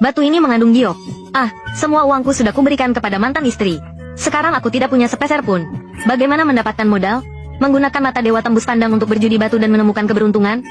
Batu ini mengandung giok. Ah, semua uangku sudah kuberikan kepada mantan istri. Sekarang aku tidak punya sepeser pun. Bagaimana mendapatkan modal? Menggunakan mata dewa tembus pandang untuk berjudi batu dan menemukan keberuntungan?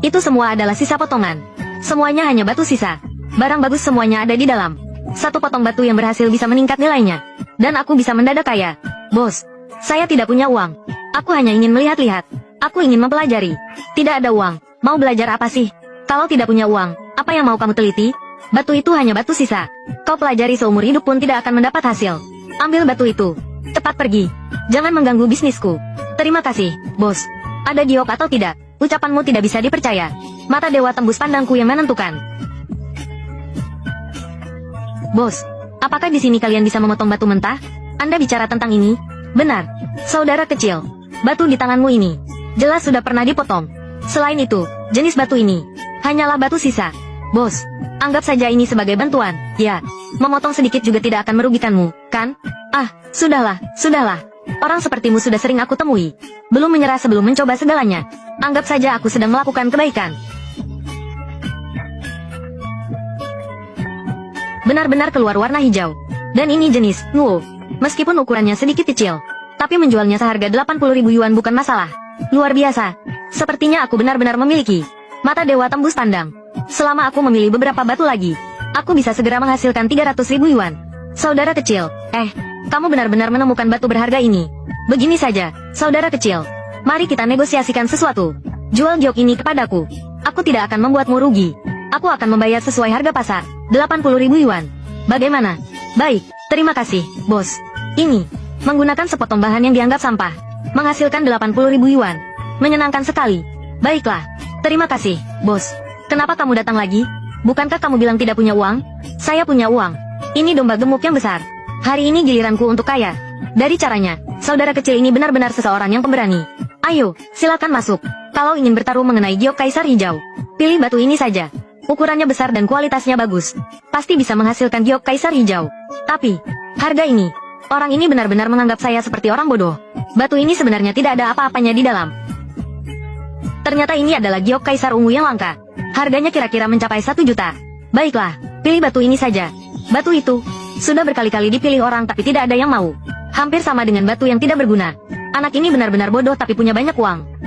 Itu semua adalah sisa potongan. Semuanya hanya batu sisa. Barang bagus semuanya ada di dalam. Satu potong batu yang berhasil bisa meningkat nilainya. Dan aku bisa mendadak kaya. Bos, saya tidak punya uang. Aku hanya ingin melihat-lihat. Aku ingin mempelajari. Tidak ada uang. Mau belajar apa sih? Kalau tidak punya uang, apa yang mau kamu teliti? Batu itu hanya batu sisa. Kau pelajari seumur hidup pun tidak akan mendapat hasil. Ambil batu itu. Cepat pergi. Jangan mengganggu bisnisku. Terima kasih, bos. Ada giok atau tidak? Ucapanmu tidak bisa dipercaya. Mata dewa tembus pandangku yang menentukan. Bos, apakah di sini kalian bisa memotong batu mentah? Anda bicara tentang ini? Benar. Saudara kecil, batu di tanganmu ini jelas sudah pernah dipotong. Selain itu, jenis batu ini hanyalah batu sisa. Bos, anggap saja ini sebagai bantuan. Ya, memotong sedikit juga tidak akan merugikanmu, kan? Ah, sudahlah, sudahlah. Orang sepertimu sudah sering aku temui. Belum menyerah sebelum mencoba segalanya. Anggap saja aku sedang melakukan kebaikan. Benar-benar keluar warna hijau. Dan ini jenis Nuo. Meskipun ukurannya sedikit kecil, tapi menjualnya seharga 80.000 yuan bukan masalah. Luar biasa. Sepertinya aku benar-benar memiliki mata dewa tembus pandang. Selama aku memilih beberapa batu lagi, aku bisa segera menghasilkan 300.000 yuan. Saudara kecil, kamu benar-benar menemukan batu berharga ini. Begini saja, saudara kecil. Mari kita negosiasikan sesuatu. Jual giok ini kepadaku. Aku tidak akan membuatmu rugi. Aku akan membayar sesuai harga pasar, 80.000 yuan. Bagaimana? Baik, terima kasih, bos. Ini, menggunakan sepotong bahan yang dianggap sampah, menghasilkan 80.000 yuan. Menyenangkan sekali. Baiklah, terima kasih, bos. Kenapa kamu datang lagi? Bukankah kamu bilang tidak punya uang? Saya punya uang. Ini domba gemuk yang besar. Hari ini giliranku untuk kaya. Dari caranya, saudara kecil ini benar-benar seseorang yang pemberani. Ayo, silakan masuk. Kalau ingin bertarung mengenai giok kaisar hijau, pilih batu ini saja. Ukurannya besar dan kualitasnya bagus. Pasti bisa menghasilkan giok kaisar hijau. Tapi, harga ini, orang ini benar-benar menganggap saya seperti orang bodoh. Batu ini sebenarnya tidak ada apa-apanya di dalam. Ternyata ini adalah giok kaisar ungu yang langka. Harganya kira-kira mencapai 1 juta. Baiklah, pilih batu ini saja. Batu itu sudah berkali-kali dipilih orang tapi tidak ada yang mau. Hampir sama dengan batu yang tidak berguna. Anak ini benar-benar bodoh tapi punya banyak uang.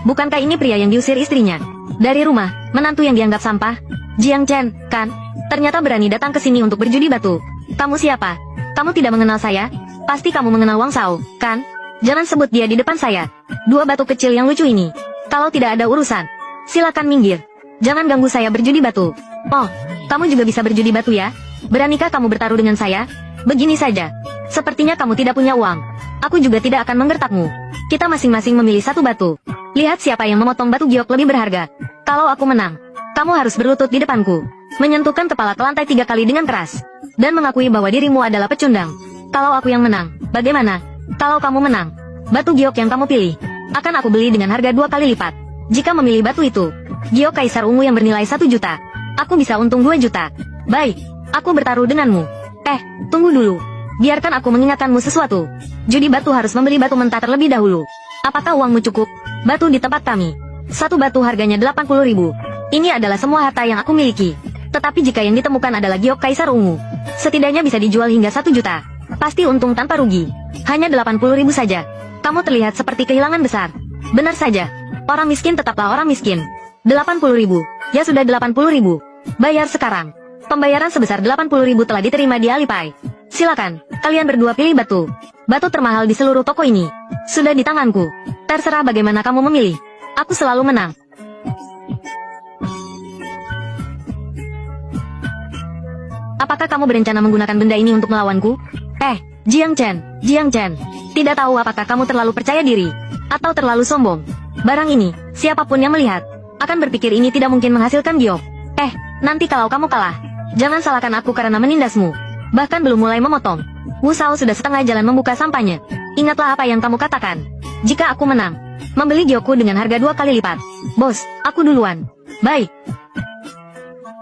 Bukankah ini pria yang diusir istrinya dari rumah, menantu yang dianggap sampah? Jiang Chen, kan? Ternyata berani datang ke sini untuk berjudi batu. Kamu siapa? Kamu tidak mengenal saya? Pasti kamu mengenal Wang Shao, kan? Jangan sebut dia di depan saya. Dua batu kecil yang lucu ini. Kalau tidak ada urusan, silakan minggir. Jangan ganggu saya berjudi batu. Oh, kamu juga bisa berjudi batu ya? Beranikah kamu bertaruh dengan saya? Begini saja. Sepertinya kamu tidak punya uang. Aku juga tidak akan menggertakmu. Kita masing-masing memilih satu batu. Lihat siapa yang memotong batu giok lebih berharga. Kalau aku menang, kamu harus berlutut di depanku, menyentuhkan kepala ke lantai 3 kali dengan keras, dan mengakui bahwa dirimu adalah pecundang. Kalau aku yang menang, bagaimana? Kalau kamu menang, batu giok yang kamu pilih akan aku beli dengan harga 2 kali lipat. Jika memilih batu itu, giok kaisar ungu yang bernilai 1 juta, aku bisa untung 2 juta. Baik, aku bertaruh denganmu. Tunggu dulu. Biarkan aku mengingatkanmu sesuatu. Judi batu harus membeli batu mentah terlebih dahulu. Apakah uangmu cukup? Batu di tempat kami. Satu batu harganya 80.000. Ini adalah semua harta yang aku miliki. Tetapi jika yang ditemukan adalah giok kaisar ungu, setidaknya bisa dijual hingga 1 juta. Pasti untung tanpa rugi. Hanya 80.000 saja. Kamu terlihat seperti kehilangan besar. Benar saja. Orang miskin tetaplah orang miskin. 80.000. Ya sudah 80.000. Bayar sekarang. Pembayaran sebesar 80.000 telah diterima di Alipay. Silakan, kalian berdua pilih batu. Batu termahal di seluruh toko ini sudah di tanganku. Terserah bagaimana kamu memilih. Aku selalu menang. Apakah kamu berencana menggunakan benda ini untuk melawanku? Jiang Chen. Tidak tahu apakah kamu terlalu percaya diri atau terlalu sombong. Barang ini, siapapun yang melihat akan berpikir ini tidak mungkin menghasilkan giok. Nanti kalau kamu kalah, jangan salahkan aku karena menindasmu. Bahkan belum mulai memotong, Wu Shao sudah setengah jalan membuka sampahnya. Ingatlah apa yang kamu katakan. Jika aku menang, membeli giokku dengan harga 2 kali lipat. Bos, aku duluan. Baik.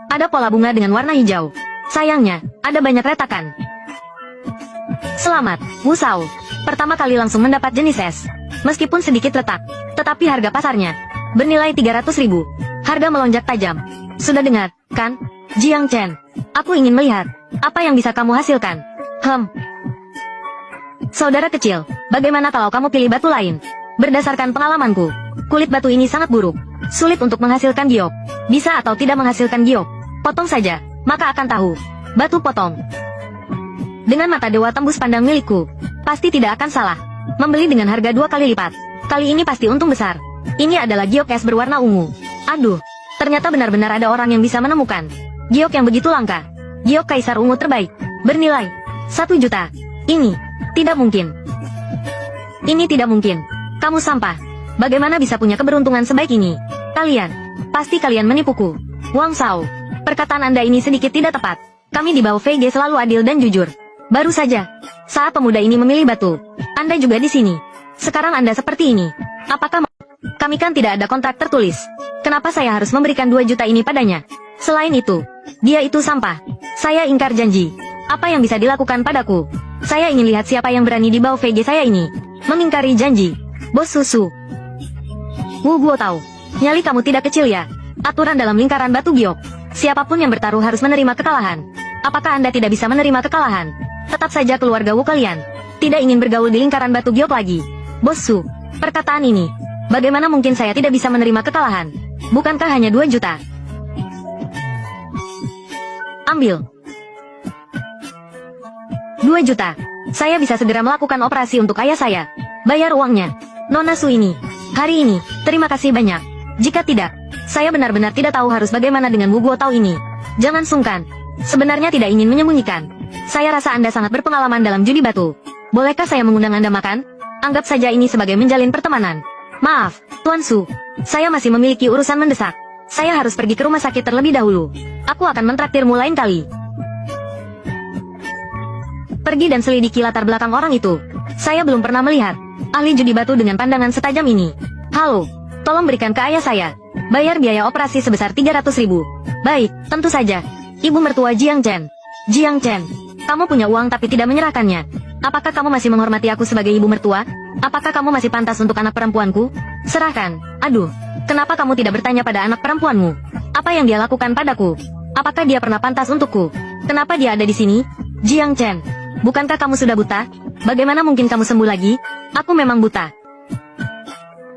Ada pola bunga dengan warna hijau. Sayangnya, ada banyak retakan. Selamat, Wu Shao. Pertama kali langsung mendapat jenis es. Meskipun sedikit retak, tetapi harga pasarnya bernilai 300.000. Harga melonjak tajam. Sudah dengar, kan? Jiang Chen. Aku ingin melihat apa yang bisa kamu hasilkan. Saudara kecil, bagaimana kalau kamu pilih batu lain? Berdasarkan pengalamanku, kulit batu ini sangat buruk. Sulit untuk menghasilkan giok. Bisa atau tidak menghasilkan giok. Potong saja, maka akan tahu. Batu potong. Dengan mata dewa tembus pandang milikku, pasti tidak akan salah. Membeli dengan harga 2 kali lipat. Kali ini pasti untung besar. Ini adalah giok es berwarna ungu. Aduh, ternyata benar-benar ada orang yang bisa menemukan giok yang begitu langka. Giok kaisar ungu terbaik, bernilai 1 juta. Ini tidak mungkin. Ini tidak mungkin. Kamu sampah. Bagaimana bisa punya keberuntungan sebaik ini? Pasti kalian menipuku. Wang Shao, perkataan Anda ini sedikit tidak tepat. Kami di bawah VG selalu adil dan jujur. Baru saja, saat pemuda ini memilih batu, Anda juga di sini. Sekarang Anda seperti ini. Apakah kami kan tidak ada kontrak tertulis? Kenapa saya harus memberikan 2 juta ini padanya? Selain itu, dia itu sampah. Saya ingkar janji. Apa yang bisa dilakukan padaku? Saya ingin lihat siapa yang berani di bawah VG saya ini mengingkari janji. Bos susu. Wu Guo tahu. Nyali kamu tidak kecil ya. Aturan dalam lingkaran batu giok. Siapapun yang bertaruh harus menerima kekalahan. Apakah Anda tidak bisa menerima kekalahan? Tetap saja keluarga Wu kalian tidak ingin bergaul di lingkaran batu giok lagi. Bos Su, perkataan ini, bagaimana mungkin saya tidak bisa menerima kekalahan? Bukankah hanya 2 juta? Ambil. 2 juta. Saya bisa segera melakukan operasi untuk ayah saya. Bayar uangnya. Nona Su ini. Hari ini, terima kasih banyak. Jika tidak, saya benar-benar tidak tahu harus bagaimana dengan Wu Guo Tao ini. Jangan sungkan. Sebenarnya tidak ingin menyembunyikan. Saya rasa Anda sangat berpengalaman dalam judi batu. Bolehkah saya mengundang Anda makan? Anggap saja ini sebagai menjalin pertemanan. Maaf, Tuan Su. Saya masih memiliki urusan mendesak. Saya harus pergi ke rumah sakit terlebih dahulu. Aku akan mentraktirmu lain kali. Pergi dan selidiki latar belakang orang itu. Saya belum pernah melihat ahli judi batu dengan pandangan setajam ini. Halo, tolong berikan ke ayah saya. Bayar biaya operasi sebesar 300.000. Baik, tentu saja. Ibu mertua Jiang Chen. Jiang Chen, kamu punya uang tapi tidak menyerahkannya. Apakah kamu masih menghormati aku sebagai ibu mertua? Apakah kamu masih pantas untuk anak perempuanku? Serahkan. Aduh. Kenapa kamu tidak bertanya pada anak perempuanmu? Apa yang dia lakukan padaku? Apakah dia pernah pantas untukku? Kenapa dia ada di sini? Jiang Chen, bukankah kamu sudah buta? Bagaimana mungkin kamu sembuh lagi? Aku memang buta.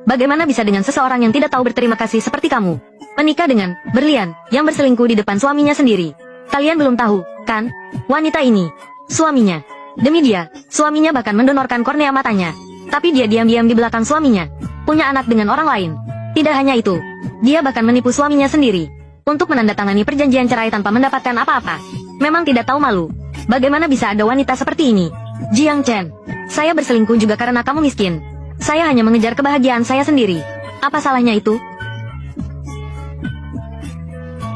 Bagaimana bisa dengan seseorang yang tidak tahu berterima kasih seperti kamu menikah dengan berlian yang berselingkuh di depan suaminya sendiri? Kalian belum tahu, kan? Wanita ini, suaminya. Demi dia, suaminya bahkan mendonorkan kornea matanya. Tapi dia diam-diam di belakang suaminya, punya anak dengan orang lain. Tidak hanya itu, dia bahkan menipu suaminya sendiri untuk menandatangani perjanjian cerai tanpa mendapatkan apa-apa. Memang tidak tahu malu. Bagaimana bisa ada wanita seperti ini? Jiang Chen, saya berselingkuh juga karena kamu miskin. Saya hanya mengejar kebahagiaan saya sendiri. Apa salahnya itu?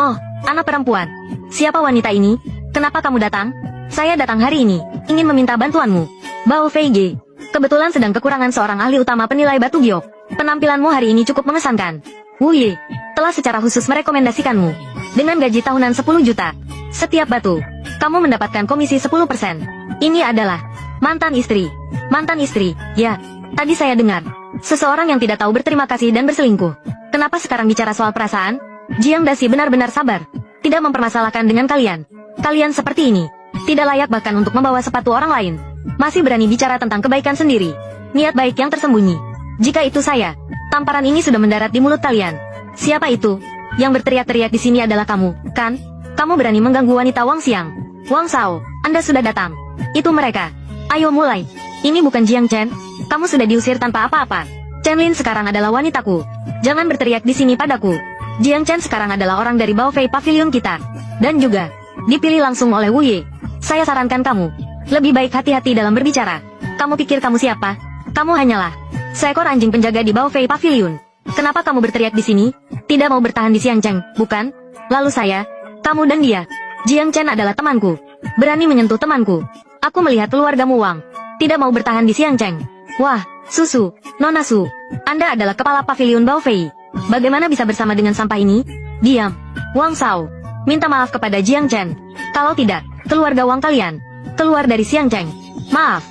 Oh, anak perempuan. Siapa wanita ini? Kenapa kamu datang? Saya datang hari ini, ingin meminta bantuanmu. Bao Feige, kebetulan sedang kekurangan seorang ahli utama penilai batu giok. Penampilanmu hari ini cukup mengesankan. Wu Ye telah secara khusus merekomendasikanmu. Dengan gaji tahunan 10 juta. Setiap batu, kamu mendapatkan komisi 10%. Ini adalah mantan istri. Mantan istri, ya. Tadi saya dengar. Seseorang yang tidak tahu berterima kasih dan berselingkuh. Kenapa sekarang bicara soal perasaan? Jiang Dasi benar-benar sabar. Tidak mempermasalahkan dengan kalian. Kalian seperti ini. Tidak layak bahkan untuk membawa sepatu orang lain. Masih berani bicara tentang kebaikan sendiri. Niat baik yang tersembunyi. Jika itu saya, tamparan ini sudah mendarat di mulut kalian. Siapa itu? Yang berteriak-teriak di sini adalah kamu, kan? Kamu berani mengganggu wanita Wang Xiang. Wang Shao, Anda sudah datang. Itu mereka. Ayo mulai. Ini bukan Jiang Chen. Kamu sudah diusir tanpa apa-apa. Chen Lin sekarang adalah wanitaku. Jangan berteriak di sini padaku. Jiang Chen sekarang adalah orang dari Bao Fei Pavilion kita. Dan juga dipilih langsung oleh Wu Ye. Saya sarankan kamu lebih baik hati-hati dalam berbicara. Kamu pikir kamu siapa? Kamu hanyalah seekor anjing penjaga di Bao Fei Pavilion. Kenapa kamu berteriak di sini? Tidak mau bertahan di Xiangcheng, bukan? Lalu saya, kamu dan dia. Jiang Chen adalah temanku. Berani menyentuh temanku. Aku melihat keluargamu Wang tidak mau bertahan di Xiangcheng. Wah, Susu, Nona Su, Anda adalah kepala pavilion Bao Fei. Bagaimana bisa bersama dengan sampah ini? Diam. Wang Shao, minta maaf kepada Jiang Chen. Kalau tidak, keluarga Wang kalian keluar dari Xiangcheng. Maaf.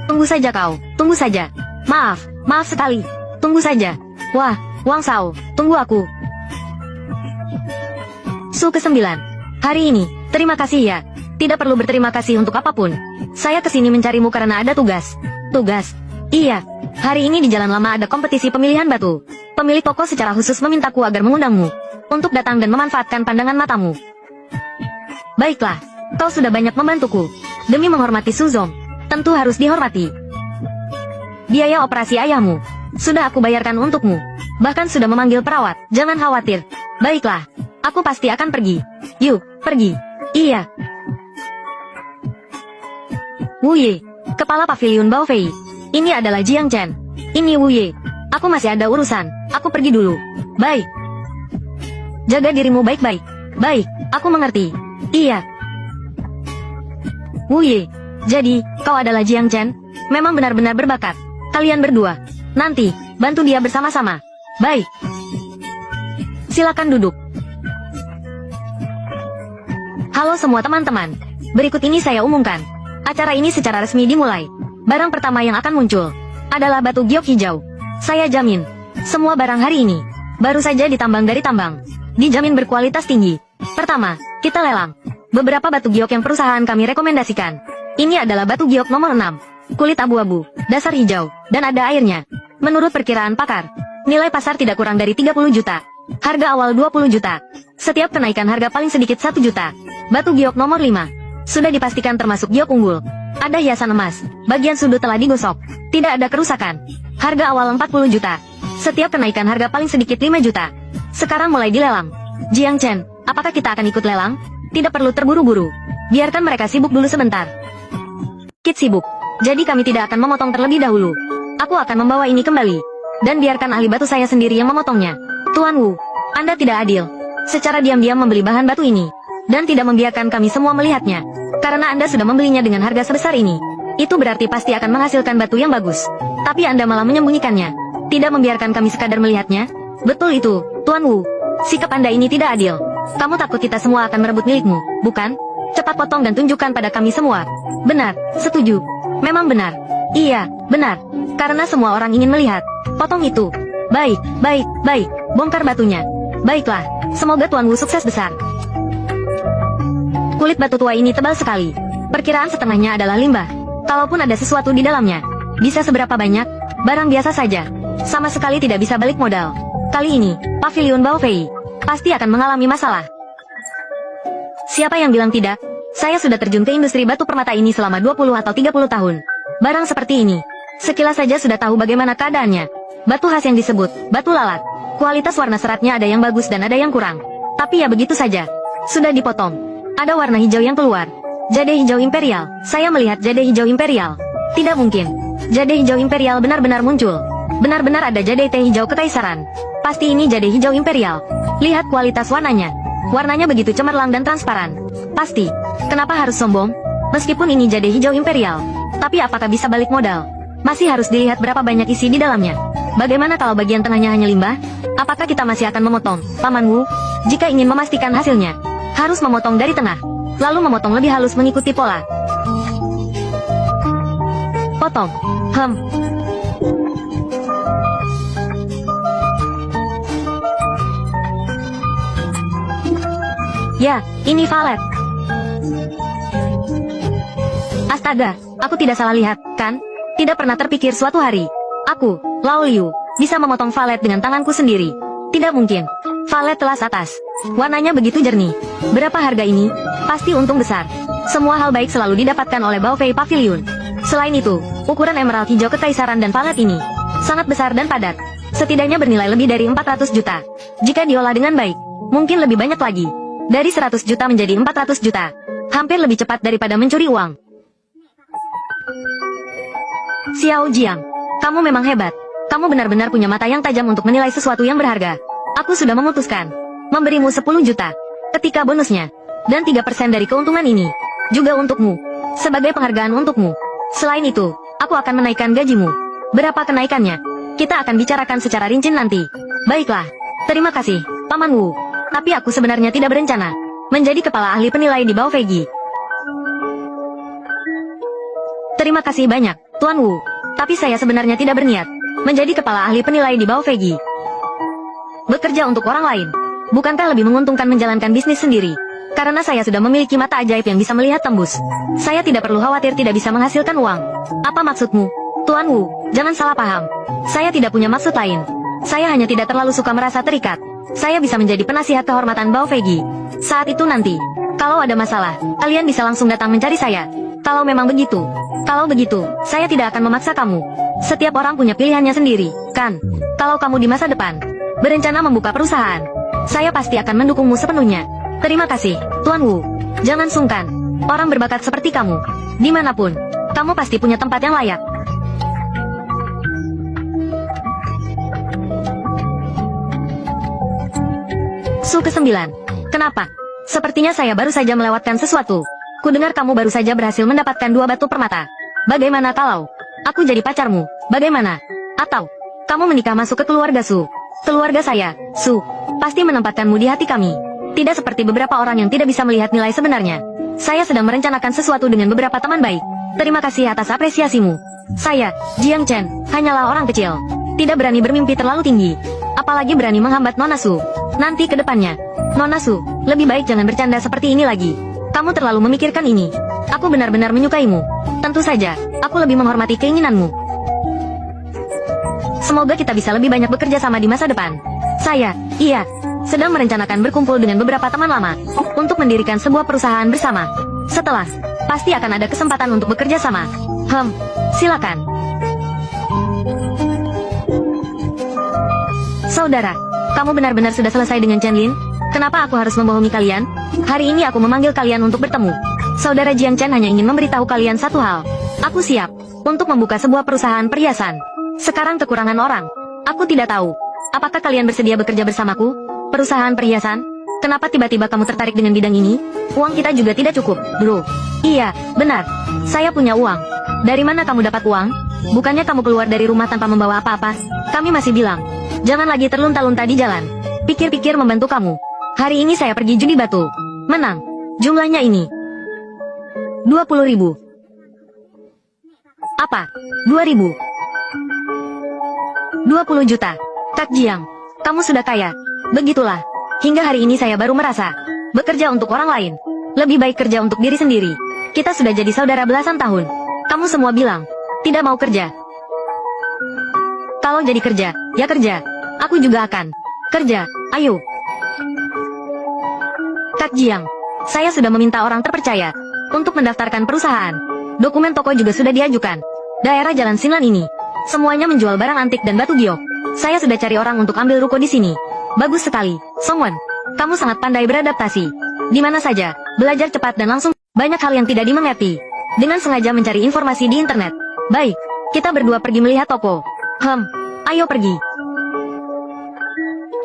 Tunggu saja kau, tunggu saja. Maaf sekali. Tunggu saja. Wah, Wang Shao, tunggu aku. Su ke-9. Hari ini, terima kasih ya. Tidak perlu berterima kasih untuk apapun. Saya kesini mencarimu karena ada tugas. Tugas? Iya. Hari ini di Jalan Lama ada kompetisi pemilihan batu. Pemilik toko secara khusus memintaku agar mengundangmu untuk datang dan memanfaatkan pandangan matamu. Baiklah, kau sudah banyak membantuku. Demi menghormati Suzong, tentu harus dihormati. Biaya operasi ayahmu sudah aku bayarkan untukmu. Bahkan sudah memanggil perawat. Jangan khawatir. Baiklah, aku pasti akan pergi. Yuk, pergi. Iya. Wuye, kepala pavilion Baofei. Ini adalah Jiang Chen. Ini Wuye. Aku masih ada urusan. Aku pergi dulu. Baik. Jaga dirimu baik-baik. Baik, aku mengerti. Iya. Wuye, jadi, kau adalah Jiang Chen? Memang benar-benar berbakat. Kalian berdua. Nanti, bantu dia bersama-sama. Baik. Silakan duduk. Halo semua teman-teman. Berikut ini saya umumkan. Acara ini secara resmi dimulai. Barang pertama yang akan muncul adalah batu giok hijau. Saya jamin, semua barang hari ini baru saja ditambang dari tambang. Dijamin berkualitas tinggi. Pertama, kita lelang beberapa batu giok yang perusahaan kami rekomendasikan. Ini adalah batu giok nomor 6. Kulit abu-abu, dasar hijau, dan ada airnya. Menurut perkiraan pakar, nilai pasar tidak kurang dari 30 juta. Harga awal 20 juta. Setiap kenaikan harga paling sedikit 1 juta. Batu giok nomor 5. Sudah dipastikan termasuk giok unggul. Ada hiasan emas. Bagian sudut telah digosok. Tidak ada kerusakan. Harga awal 40 juta. Setiap kenaikan harga paling sedikit 5 juta. Sekarang mulai dilelang. Jiang Chen, apakah kita akan ikut lelang? Tidak perlu terburu-buru. Biarkan mereka sibuk dulu sebentar. Kit sibuk. Jadi kami tidak akan memotong terlebih dahulu. Aku akan membawa ini kembali. Dan biarkan ahli batu saya sendiri yang memotongnya. Tuan Wu, Anda tidak adil. Secara diam-diam membeli bahan batu ini. Dan tidak membiarkan kami semua melihatnya. Karena Anda sudah membelinya dengan harga sebesar ini. Itu berarti pasti akan menghasilkan batu yang bagus. Tapi Anda malah menyembunyikannya. Tidak membiarkan kami sekadar melihatnya. Betul itu, Tuan Wu. Sikap Anda ini tidak adil. Kamu takut kita semua akan merebut milikmu, bukan? Cepat potong dan tunjukkan pada kami semua. Benar, setuju. Memang benar. Iya, benar. Karena semua orang ingin melihat. Potong itu. Baik, baik, baik. Bongkar batunya. Baiklah, semoga Tuan Wu sukses besar. Kulit batu tua ini tebal sekali. Perkiraan setengahnya adalah limbah. Kalaupun ada sesuatu di dalamnya, bisa seberapa banyak? Barang biasa saja. Sama sekali tidak bisa balik modal. Kali ini, pavilion Baofei pasti akan mengalami masalah. Siapa yang bilang tidak? Saya sudah terjun ke industri batu permata ini selama 20 atau 30 tahun. Barang seperti ini, sekilas saja sudah tahu bagaimana keadaannya. Batu khas yang disebut batu lalat. Kualitas warna seratnya ada yang bagus dan ada yang kurang. Tapi ya begitu saja. Sudah dipotong. Ada warna hijau yang keluar. Jade hijau imperial. Saya melihat jade hijau imperial. Tidak mungkin. Jade hijau imperial benar-benar muncul. Benar-benar ada jade teh hijau kekaisaran. Pasti ini jade hijau imperial. Lihat kualitas warnanya. Warnanya begitu cemerlang dan transparan. Pasti. Kenapa harus sombong? Meskipun ini jade hijau imperial. Tapi apakah bisa balik modal? Masih harus dilihat berapa banyak isi di dalamnya. Bagaimana kalau bagian tengahnya hanya limbah? Apakah kita masih akan memotong, Paman Wu? Jika ingin memastikan hasilnya, harus memotong dari tengah, lalu memotong lebih halus mengikuti pola. Potong. Ya, ini valet. Astaga, aku tidak salah lihat, kan? Tidak pernah terpikir suatu hari aku, Lao Liu, bisa memotong valet dengan tanganku sendiri. Tidak mungkin. Valet telas atas. Warnanya begitu jernih. Berapa harga ini? Pasti untung besar. Semua hal baik selalu didapatkan oleh Baofei Pavilion. Selain itu, ukuran emerald hijau kekaisaran dan valet ini sangat besar dan padat. Setidaknya bernilai lebih dari 400 juta. Jika diolah dengan baik, mungkin lebih banyak lagi. Dari 100 juta menjadi 400 juta. Hampir lebih cepat daripada mencuri uang. Xiao Jiang, kamu memang hebat. Kamu benar-benar punya mata yang tajam untuk menilai sesuatu yang berharga. Aku sudah memutuskan memberimu 10 juta ketika bonusnya. Dan 3% dari keuntungan ini juga untukmu. Sebagai penghargaan untukmu. Selain itu, aku akan menaikkan gajimu. Berapa kenaikannya? Kita akan bicarakan secara rinci nanti. Baiklah. Terima kasih, Paman Wu. Tapi aku sebenarnya tidak berencana menjadi kepala ahli penilai di Baofei. Terima kasih banyak, Tuan Wu. Tapi saya sebenarnya tidak berniat menjadi kepala ahli penilai di Baofei. Bekerja untuk orang lain Bukankah lebih menguntungkan menjalankan bisnis sendiri? Karena saya sudah memiliki mata ajaib yang bisa melihat tembus. Saya tidak perlu khawatir tidak bisa menghasilkan uang. Apa maksudmu? Tuan Wu, jangan salah paham. Saya tidak punya maksud lain. Saya hanya tidak terlalu suka merasa terikat. Saya bisa menjadi penasihat kehormatan Bao Feigi. Saat itu nanti, kalau ada masalah, kalian bisa langsung datang mencari saya. Kalau memang begitu. Kalau begitu, saya tidak akan memaksa kamu. Setiap orang punya pilihannya sendiri, kan? Kalau kamu di masa depan berencana membuka perusahaan, saya pasti akan mendukungmu sepenuhnya. Terima kasih, Tuan Wu. Jangan sungkan. Orang berbakat seperti kamu, dimanapun, kamu pasti punya tempat yang layak. Su ke-9. Kenapa? Sepertinya saya baru saja melewatkan sesuatu. Kudengar kamu baru saja berhasil mendapatkan 2 batu permata. Bagaimana kalau aku jadi pacarmu? Bagaimana? Atau kamu menikah masuk ke keluarga Su? Keluarga saya, Su, pasti menempatkanmu di hati kami. Tidak seperti beberapa orang yang tidak bisa melihat nilai sebenarnya. Saya sedang merencanakan sesuatu dengan beberapa teman baik. Terima kasih atas apresiasimu. Saya, Jiang Chen, hanyalah orang kecil. Tidak berani bermimpi terlalu tinggi. Apalagi berani menghambat Nona Su. Nanti ke depannya, Nona Su, lebih baik jangan bercanda seperti ini lagi. Kamu terlalu memikirkan ini. Aku benar-benar menyukaimu. Tentu saja, aku lebih menghormati keinginanmu. Semoga kita bisa lebih banyak bekerja sama di masa depan. Saya, iya, sedang merencanakan berkumpul dengan beberapa teman lama untuk mendirikan sebuah perusahaan bersama. Setelah, pasti akan ada kesempatan untuk bekerja sama. Silakan. Saudara, kamu benar-benar sudah selesai dengan Chen Lin? Kenapa aku harus membohongi kalian? Hari ini aku memanggil kalian untuk bertemu. Saudara Jiang Chen hanya ingin memberitahu kalian satu hal. Aku siap untuk membuka sebuah perusahaan perhiasan. Sekarang kekurangan orang. Aku tidak tahu. Apakah kalian bersedia bekerja bersamaku? Perusahaan perhiasan? Kenapa tiba-tiba kamu tertarik dengan bidang ini? Uang kita juga tidak cukup, bro. Iya, benar. Saya punya uang. Dari mana kamu dapat uang? Bukannya kamu keluar dari rumah tanpa membawa apa-apa? Kami masih bilang, jangan lagi terlunta-lunta di jalan. Pikir-pikir membantu kamu. Hari ini saya pergi judi batu. Menang. Jumlahnya ini 20.000. Apa? 2.000? 20 juta. Kak Jiang, kamu sudah kaya. Begitulah. Hingga hari ini saya baru merasa bekerja untuk orang lain lebih baik kerja untuk diri sendiri. Kita sudah jadi saudara belasan tahun. Kamu semua bilang tidak mau kerja. Kalau jadi kerja, ya kerja. Aku juga akan kerja. Ayo. Kak Jiang, saya sudah meminta orang terpercaya untuk mendaftarkan perusahaan. Dokumen toko juga sudah diajukan. Daerah Jalan Sinlan ini semuanya menjual barang antik dan batu giok. Saya sudah cari orang untuk ambil ruko di sini. Bagus sekali, Songwon. Kamu sangat pandai beradaptasi. Di mana saja, belajar cepat dan langsung. Banyak hal yang tidak dimengerti. Dengan sengaja mencari informasi di internet. Baik, kita berdua pergi melihat toko. Ayo pergi.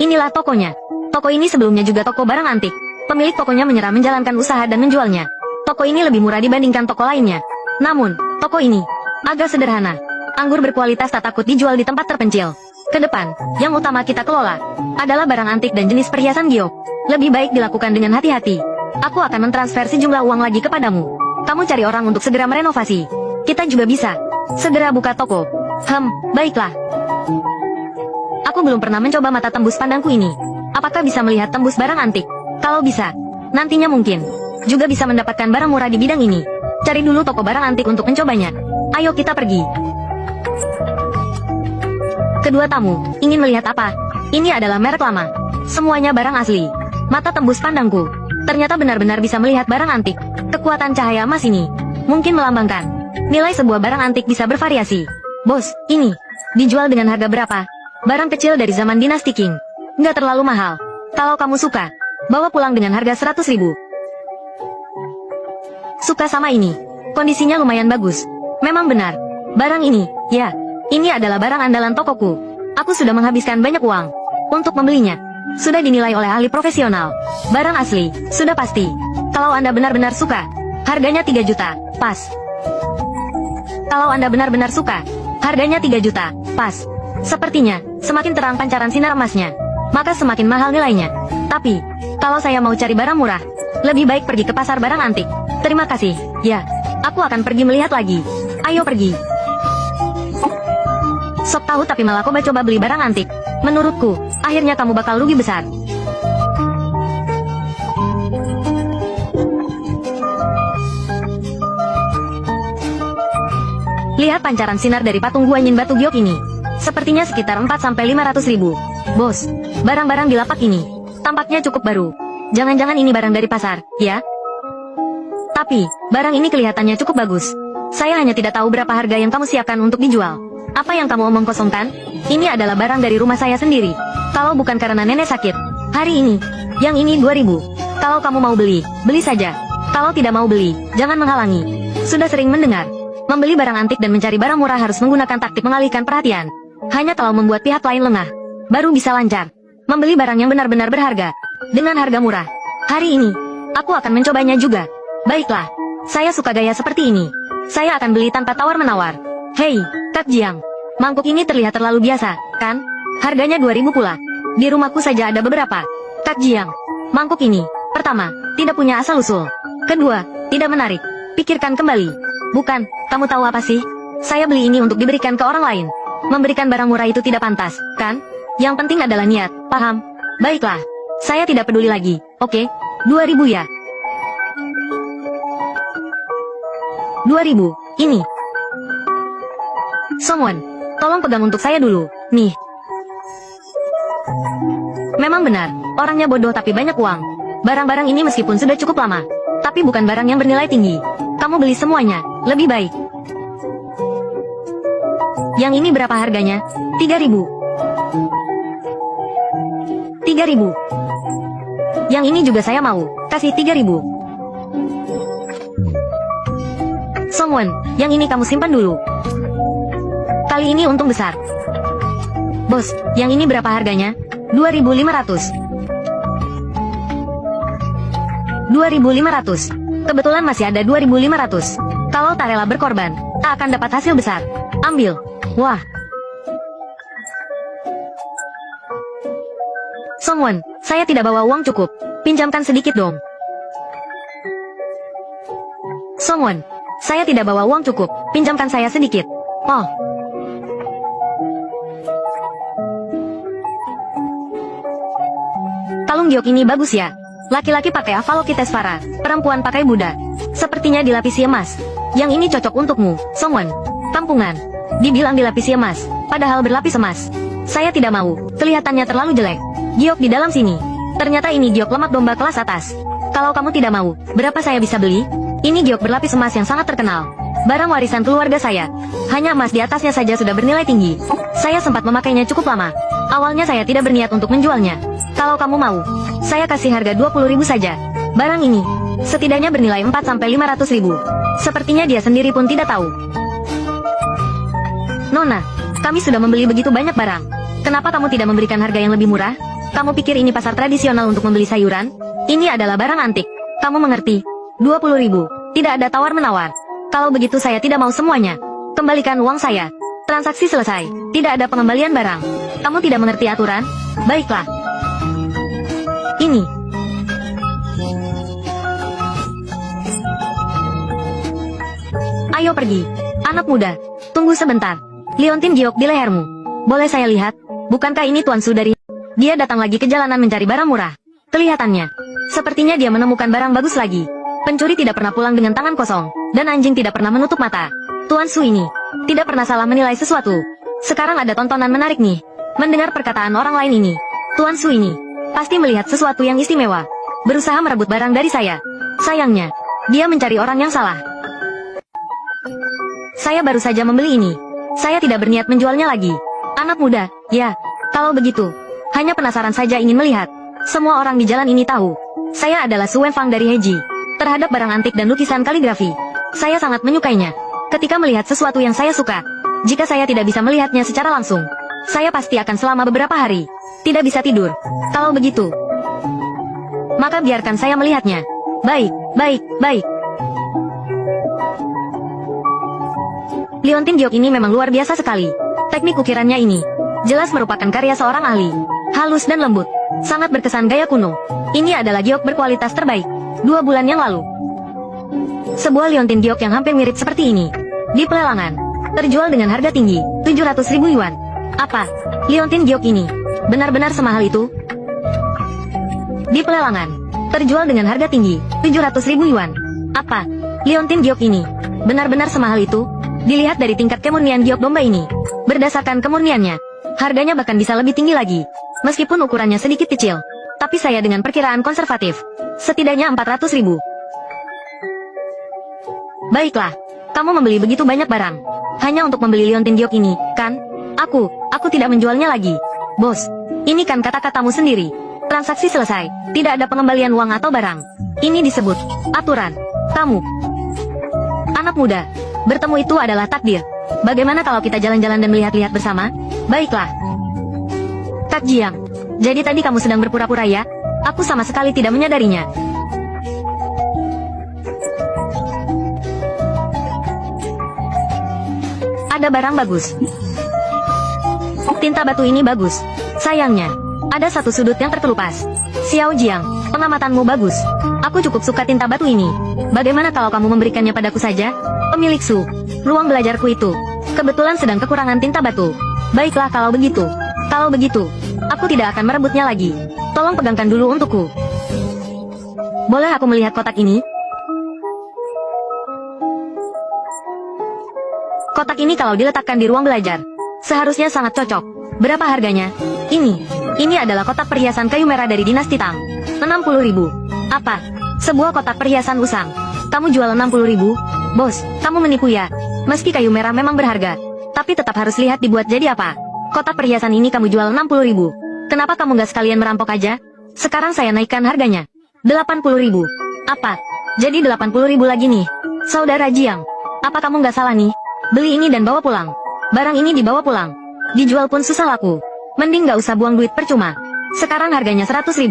Inilah tokonya. Toko ini sebelumnya juga toko barang antik. Pemilik tokonya menyerah menjalankan usaha dan menjualnya. Toko ini lebih murah dibandingkan toko lainnya. Namun, toko ini agak sederhana. Anggur berkualitas tak takut dijual di tempat terpencil. Ke depan, yang utama kita kelola adalah barang antik dan jenis perhiasan giok. Lebih baik dilakukan dengan hati-hati. Aku akan mentransfer sejumlah uang lagi kepadamu. Kamu cari orang untuk segera merenovasi. Kita juga bisa segera buka toko. Baiklah. Aku belum pernah mencoba mata tembus pandangku ini. Apakah bisa melihat tembus barang antik? Kalau bisa, nantinya mungkin juga bisa mendapatkan barang murah di bidang ini. Cari dulu toko barang antik untuk mencobanya. Ayo kita pergi. Kedua tamu ingin melihat apa? Ini adalah merek lama. Semuanya barang asli. Mata tembus pandangku ternyata benar-benar bisa melihat barang antik. Kekuatan cahaya emas ini mungkin melambangkan nilai sebuah barang antik bisa bervariasi. Bos, ini dijual dengan harga berapa? Barang kecil dari zaman dinasti Qing. Nggak terlalu mahal. Kalau kamu suka, bawa pulang dengan harga 100.000. Suka sama ini. Kondisinya lumayan bagus. Memang benar. Barang ini, ya, ini adalah barang andalan tokoku. Aku sudah menghabiskan banyak uang untuk membelinya. Sudah dinilai oleh ahli profesional. Barang asli, sudah pasti. Kalau Anda benar-benar suka, harganya 3 juta, pas. Kalau Anda benar-benar suka, harganya 3 juta, pas. Sepertinya, semakin terang pancaran sinar emasnya, maka semakin mahal nilainya. Tapi, kalau saya mau cari barang murah, lebih baik pergi ke pasar barang antik. Terima kasih, ya, aku akan pergi melihat lagi. Ayo pergi. Sok tahu tapi malah coba-coba beli barang antik. Menurutku, akhirnya kamu bakal rugi besar. Lihat pancaran sinar dari patung Guanyin batu giok ini. Sepertinya sekitar 4-500 ribu. Bos, barang-barang di lapak ini tampaknya cukup baru. Jangan-jangan ini barang dari pasar, ya? Tapi, barang ini kelihatannya cukup bagus. Saya hanya tidak tahu berapa harga yang kamu siapkan untuk dijual. Apa yang kamu omong kosongkan? Ini adalah barang dari rumah saya sendiri. Kalau bukan karena nenek sakit, hari ini, yang ini 2000. Kalau kamu mau beli, beli saja. Kalau tidak mau beli, jangan menghalangi. Sudah sering mendengar, membeli barang antik dan mencari barang murah harus menggunakan taktik mengalihkan perhatian. Hanya kalau membuat pihak lain lengah, baru bisa lancar. Membeli barang yang benar-benar berharga, dengan harga murah. Hari ini, aku akan mencobanya juga. Baiklah, saya suka gaya seperti ini. Saya akan beli tanpa tawar-menawar. Hei, Kak Jiang, mangkuk ini terlihat terlalu biasa, kan? Harganya 2000 pula. Di rumahku saja ada beberapa. Kak Jiang, mangkuk ini, pertama, tidak punya asal-usul. Kedua, tidak menarik. Pikirkan kembali. Bukan, kamu tahu apa sih? Saya beli ini untuk diberikan ke orang lain. Memberikan barang murah itu tidak pantas, kan? Yang penting adalah niat, paham? Baiklah, saya tidak peduli lagi, oke? 2000 ya? 2000, ini. Songwon, tolong pegang untuk saya dulu, nih. Memang benar, orangnya bodoh tapi banyak uang. Barang-barang ini meskipun sudah cukup lama, tapi bukan barang yang bernilai tinggi. Kamu beli semuanya, lebih baik. Yang ini berapa harganya? 3000. 3000. Yang ini juga saya mau, kasih 3000. Songwon, yang ini kamu simpan dulu. Kali ini untung besar. Bos, yang ini berapa harganya? 2500. 2500. Kebetulan masih ada 2500. Kalau tak rela berkorban, tak akan dapat hasil besar. Ambil. Wah. Songwon, saya tidak bawa uang cukup. Pinjamkan sedikit dong. Songwon, saya tidak bawa uang cukup. Pinjamkan saya sedikit. Oh. Kalung giok ini bagus ya. Laki-laki pakai Avalokitesvara, perempuan pakai Buddha. Sepertinya dilapisi emas. Yang ini cocok untukmu, Songwon. Kampungan. Dibilang dilapisi emas, padahal berlapis emas. Saya tidak mau, kelihatannya terlalu jelek. Giok di dalam sini. Ternyata ini giok lemak domba kelas atas. Kalau kamu tidak mau, berapa saya bisa beli? Ini giok berlapis emas yang sangat terkenal. Barang warisan keluarga saya. Hanya emas di atasnya saja sudah bernilai tinggi. Saya sempat memakainya cukup lama. Awalnya saya tidak berniat untuk menjualnya. Kalau kamu mau, saya kasih harga 20.000 saja. Barang ini, setidaknya bernilai 4-500 ribu. Sepertinya dia sendiri pun tidak tahu. Nona, kami sudah membeli begitu banyak barang. Kenapa kamu tidak memberikan harga yang lebih murah? Kamu pikir ini pasar tradisional untuk membeli sayuran? Ini adalah barang antik. Kamu mengerti? 20.000, tidak ada tawar-menawar. Kalau begitu saya tidak mau semuanya. Kembalikan uang saya. Transaksi selesai. Tidak ada pengembalian barang. Kamu tidak mengerti aturan? Baiklah. Ini. Ayo pergi. Anak muda. Tunggu sebentar. Liontin giok di lehermu. Boleh saya lihat? Bukankah ini Tuan Su dari... Dia datang lagi ke jalanan mencari barang murah. Kelihatannya. Sepertinya dia menemukan barang bagus lagi. Pencuri tidak pernah pulang dengan tangan kosong. Dan anjing tidak pernah menutup mata. Tuan Su ini tidak pernah salah menilai sesuatu. Sekarang ada tontonan menarik nih. Mendengar perkataan orang lain ini. Tuan Su ini pasti melihat sesuatu yang istimewa. Berusaha merebut barang dari saya. Sayangnya, dia mencari orang yang salah. Saya baru saja membeli ini. Saya tidak berniat menjualnya lagi. Anak muda, ya. Kalau begitu, hanya penasaran saja ingin melihat. Semua orang di jalan ini tahu. Saya adalah Su Wenfang dari Heiji. Terhadap barang antik dan lukisan kaligrafi, saya sangat menyukainya. Ketika melihat sesuatu yang saya suka, jika saya tidak bisa melihatnya secara langsung, saya pasti akan selama beberapa hari tidak bisa tidur. Kalau begitu, maka biarkan saya melihatnya. Baik, baik, baik. Liontin giok ini memang luar biasa sekali. Teknik ukirannya ini jelas merupakan karya seorang ahli. Halus dan lembut, sangat berkesan gaya kuno. Ini adalah giok berkualitas terbaik. 2 bulan yang lalu, sebuah liontin giok yang hampir mirip seperti ini di pelelangan terjual dengan harga tinggi 700.000 yuan. Apa? Liontin giok ini benar-benar semahal itu? Di pelelangan terjual dengan harga tinggi 700.000 yuan. Apa? Liontin giok ini benar-benar semahal itu? Dilihat dari tingkat kemurnian giok domba ini, berdasarkan kemurniannya, harganya bahkan bisa lebih tinggi lagi. Meskipun ukurannya sedikit kecil, tapi saya dengan perkiraan konservatif, setidaknya 400.000. Baiklah, kamu membeli begitu banyak barang, hanya untuk membeli liontin giok ini, kan? Aku tidak menjualnya lagi. Bos, ini kan kata-katamu sendiri. Transaksi selesai, tidak ada pengembalian uang atau barang. Ini disebut aturan. Kamu, anak muda, bertemu itu adalah takdir. Bagaimana kalau kita jalan-jalan dan melihat-lihat bersama? Baiklah. Kak Jiang, jadi tadi kamu sedang berpura-pura ya? Aku sama sekali tidak menyadarinya. Ada barang bagus. Tinta batu ini bagus. Sayangnya, ada satu sudut yang terkelupas. Xiao Jiang, pengamatanmu bagus. Aku cukup suka tinta batu ini. Bagaimana kalau kamu memberikannya padaku saja? Pemilik Su, ruang belajarku itu kebetulan sedang kekurangan tinta batu. Baiklah kalau begitu. Kalau begitu, aku tidak akan merebutnya lagi. Tolong pegangkan dulu untukku. Boleh aku melihat kotak ini? Kotak ini kalau diletakkan di ruang belajar, seharusnya sangat cocok. Berapa harganya? Ini adalah kotak perhiasan kayu merah dari dinasti Tang. 60.000. Apa? Sebuah kotak perhiasan usang. Kamu jual 60.000? Bos, kamu menipu ya? Meski kayu merah memang berharga, tapi tetap harus lihat dibuat jadi apa. Kotak perhiasan ini kamu jual 60.000. Kenapa kamu nggak sekalian merampok aja? Sekarang saya naikkan harganya. 80.000. Apa? Jadi 80.000 lagi nih. Saudara Jiang, apa kamu nggak salah nih? Beli ini dan bawa pulang. Barang ini dibawa pulang. Dijual pun susah laku. Mending nggak usah buang duit percuma. Sekarang harganya 100.000.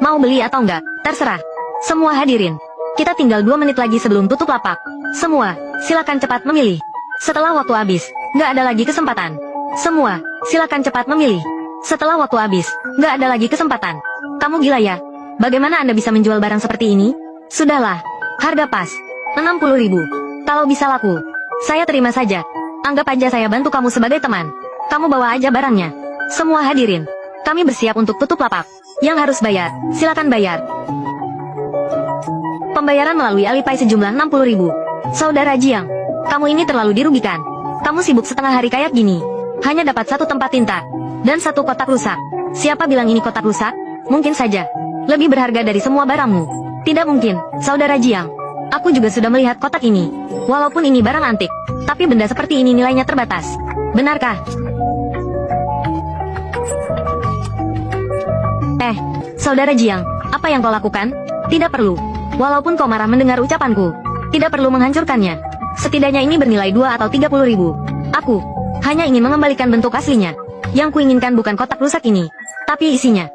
Mau beli atau enggak? Terserah. Semua hadirin. Kita tinggal 2 menit lagi sebelum tutup lapak. Semua, silakan cepat memilih. Setelah waktu habis, nggak ada lagi kesempatan. Semua, silakan cepat memilih. Setelah waktu habis, nggak ada lagi kesempatan. Kamu gila ya? Bagaimana Anda bisa menjual barang seperti ini? Sudahlah, harga pas. 60.000. Kalau bisa laku, saya terima saja. Anggap aja saya bantu kamu sebagai teman. Kamu bawa aja barangnya. Semua hadirin, kami bersiap untuk tutup lapak. Yang harus bayar, silakan bayar. Pembayaran melalui Alipay sejumlah 60.000. Saudara Jiang, kamu ini terlalu dirugikan. Kamu sibuk setengah hari kayak gini, hanya dapat satu tempat tinta dan satu kotak rusak. Siapa bilang ini kotak rusak? Mungkin saja lebih berharga dari semua barangmu. Tidak mungkin, Saudara Jiang. Aku juga sudah melihat kotak ini. Walaupun ini barang antik, tapi benda seperti ini nilainya terbatas. Benarkah? Saudara Jiang, apa yang kau lakukan? Tidak perlu. Walaupun kau marah mendengar ucapanku, tidak perlu menghancurkannya. Setidaknya ini bernilai 2 atau 30.000. Aku hanya ingin mengembalikan bentuk aslinya. Yang kuinginkan bukan kotak rusak ini, tapi isinya.